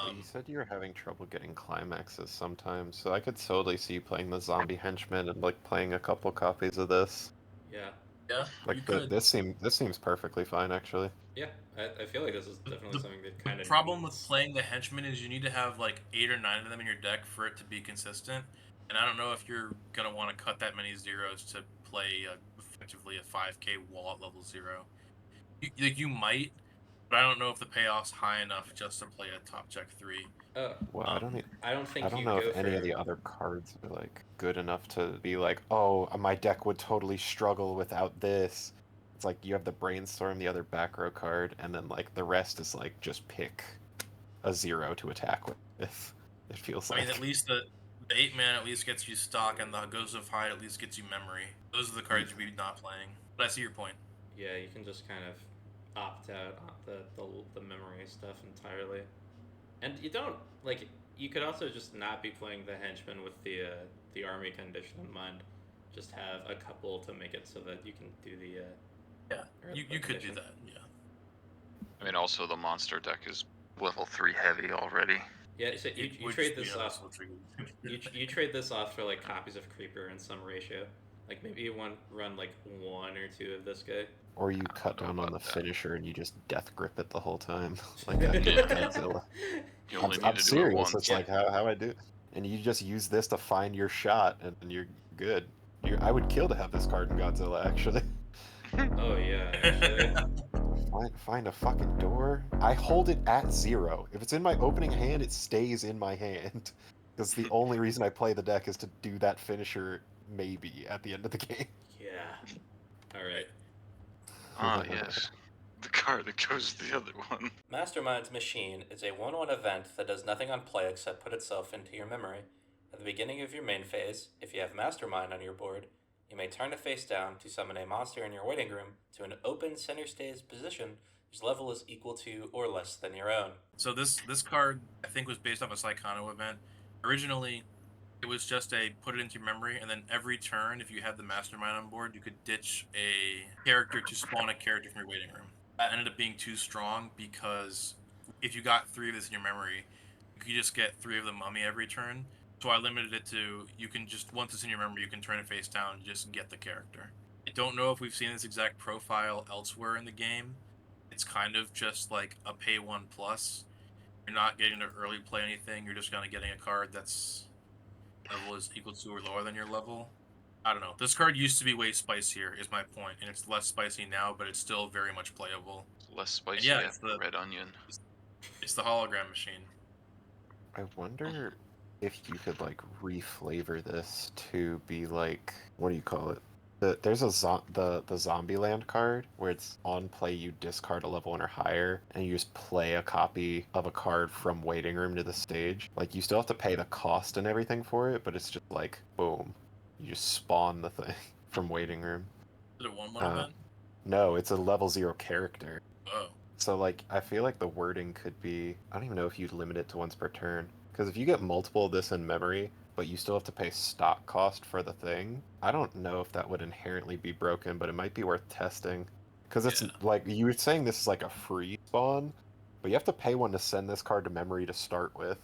You said you were having trouble getting climaxes sometimes, so I could totally see you playing the zombie henchman and like playing a couple copies of this. Yeah. Yeah, like this seems perfectly fine actually. Yeah, I feel like this is definitely something that kind of. The problem with playing the henchman is you need to have like 8 or 9 of them in your deck for it to be consistent. And I don't know if you're gonna want to cut that many zeros to play effectively a 5k wall at level 0. You might, but I don't know if the payoff's high enough just to play a top check 3. Well, I don't know if any of the other cards are like good enough to be like, oh, my deck would totally struggle without this. It's like you have the brainstorm, the other back row card, and then like the rest is like just pick a 0 to attack with. It feels like. I mean, at least the 8-man at least gets you stock, and the Ghost of Hyde at least gets you memory. Those are the cards you'd be not playing. But I see your point. Yeah, you can just kind of opt out the memory stuff entirely. And you don't, like, you could also just not be playing the henchman with the army condition in mind. Just have a couple to make it so that you can do the... you could do that, yeah. I mean, also the monster deck is level 3 heavy already. Yeah, so you trade this off. You trade this off for like copies of Creeper in some ratio. Like maybe you run like 1 or 2 of this guy. Or you cut down on the finisher and you just death grip it the whole time, like I did with Godzilla. You only need I'm to do it serious. once. It's like how I do it, and you just use this to find your shot, and you're good. I would kill to have this card in Godzilla, actually. Oh yeah, actually. Find a fucking door. I hold it at 0. If it's in my opening hand, it stays in my hand. Because the only reason I play the deck is to do that finisher, maybe, at the end of the game. Yeah. Alright. Ah, yes. The card that goes to the other one. Mastermind's Machine is a 1/1 event that does nothing on play except put itself into your memory. At the beginning of your main phase, if you have Mastermind on your board, you may turn it face down to summon a monster in your waiting room to an open center stage position whose level is equal to or less than your own. So this card, I think, was based off a Psychono event. Originally, It was just a put it into your memory, and then every turn, if you had the mastermind on board, you could ditch a character to spawn a character from your waiting room. That ended up being too strong because if you got 3 of this in your memory, you could just get 3 of the mummy every turn. So I limited it to you can just, once it's in your memory, you can turn it face down and just get the character. I don't know if we've seen this exact profile elsewhere in the game. It's kind of just like a pay 1 plus. You're not getting to early play anything, you're just kind of getting a card that's level is equal to or lower than your level. I don't know. This card used to be way spicier, is my point, and it's less spicy now, but it's still very much playable. Less spicy yeah, after red onion. It's the hologram machine. I wonder if you could like reflavor this to be like, what do you call it? There's a the Zombieland card where it's on play you discard a level 1 or higher and you just play a copy of a card from waiting room to the stage. Like you still have to pay the cost and everything for it, but it's just like boom, you just spawn the thing from waiting room. Is it a 1/1 event? No, it's a level 0 character. Oh. So like I feel like the wording could be, I don't even know if you'd limit it to once per turn. Because if you get multiple of this in memory, but you still have to pay stock cost for the thing, I don't know if that would inherently be broken, but it might be worth testing. Because it's like, you were saying this is like a free spawn, but you have to pay one to send this card to memory to start with.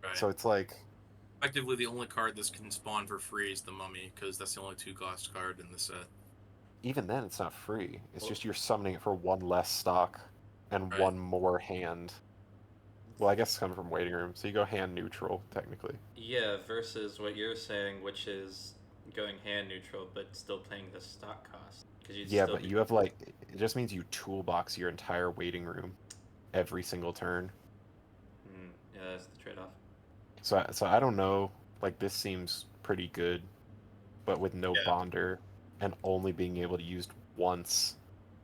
Right. So it's like... Effectively, the only card this can spawn for free is the mummy, because that's the only 2-cost card in the set. Even then, it's not free. It's just you're summoning it for 1 less stock and Right. 1 more hand. Well, I guess it's coming from waiting room, so you go hand neutral, technically. Yeah, versus what you're saying, which is going hand neutral, but still paying the stock cost. Yeah, but you have like, it just means you toolbox your entire waiting room every single turn. Yeah, that's the trade-off. So I don't know, like this seems pretty good, but with no bonder and only being able to use once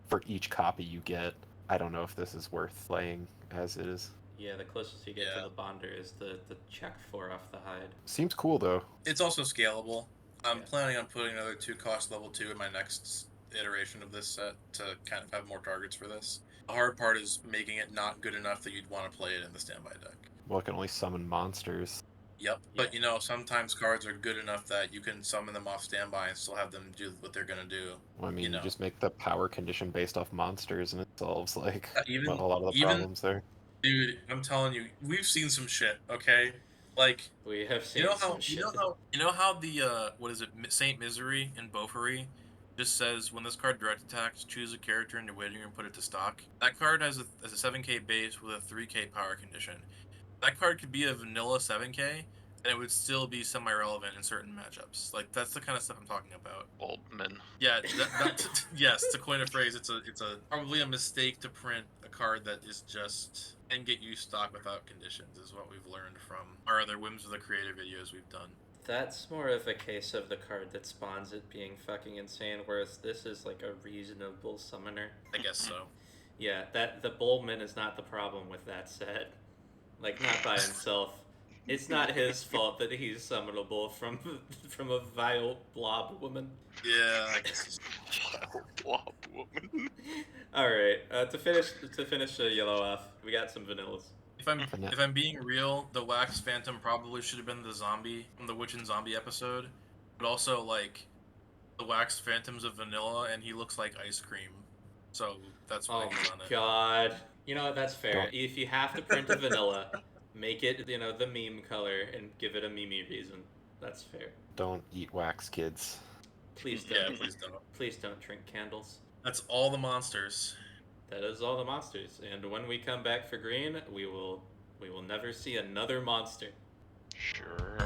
for each copy you get, I don't know if this is worth playing as is. Yeah, the closest you get to the bonder is the check 4 off the hide. Seems cool though. It's also scalable. I'm planning on putting another 2-cost level 2 in my next iteration of this set to kind of have more targets for this. The hard part is making it not good enough that you'd want to play it in the standby deck. Well, it can only summon monsters. Yep, but you know, sometimes cards are good enough that you can summon them off standby and still have them do what they're gonna do. Well, I mean, you just make the power condition based off monsters and it solves like even a lot of the problems there. Dude, I'm telling you, we've seen some shit, okay? Like, we have seen some shit. You know how the what is it, Saint Misery in Beaufort just says when this card direct attacks, choose a character in your waiting room and put it to stock. That card has a 7k base with a 3k power condition. That card could be a vanilla 7k, and it would still be semi-relevant in certain matchups. Like, that's the kind of stuff I'm talking about. Boltman. Yeah, yes, to coin a phrase, it's a probably a mistake to print a card that is just and get you stock without conditions, is what we've learned from our other Whims of the Creator videos we've done. That's more of a case of the card that spawns it being fucking insane, whereas this is like a reasonable summoner. I guess so. Yeah, the Bullman is not the problem with that set. Like, not by himself. It's not his fault that he's summonable from a vile blob woman. Yeah. Blob woman. All right. To finish yellow off, we got some vanillas. If I'm being real, the Wax Phantom probably should have been the zombie from the Witch and Zombie episode, but also like the Wax Phantom's a vanilla and he looks like ice cream, so that's why he's on it. Oh God. You know, that's fair. If you have to print a vanilla, make it, the meme color and give it a meme reason. That's fair. Don't eat wax, kids. Please don't. Yeah, please don't. Please don't drink candles. That's all the monsters. That is all the monsters. And when we come back for green, we will never see another monster. Sure.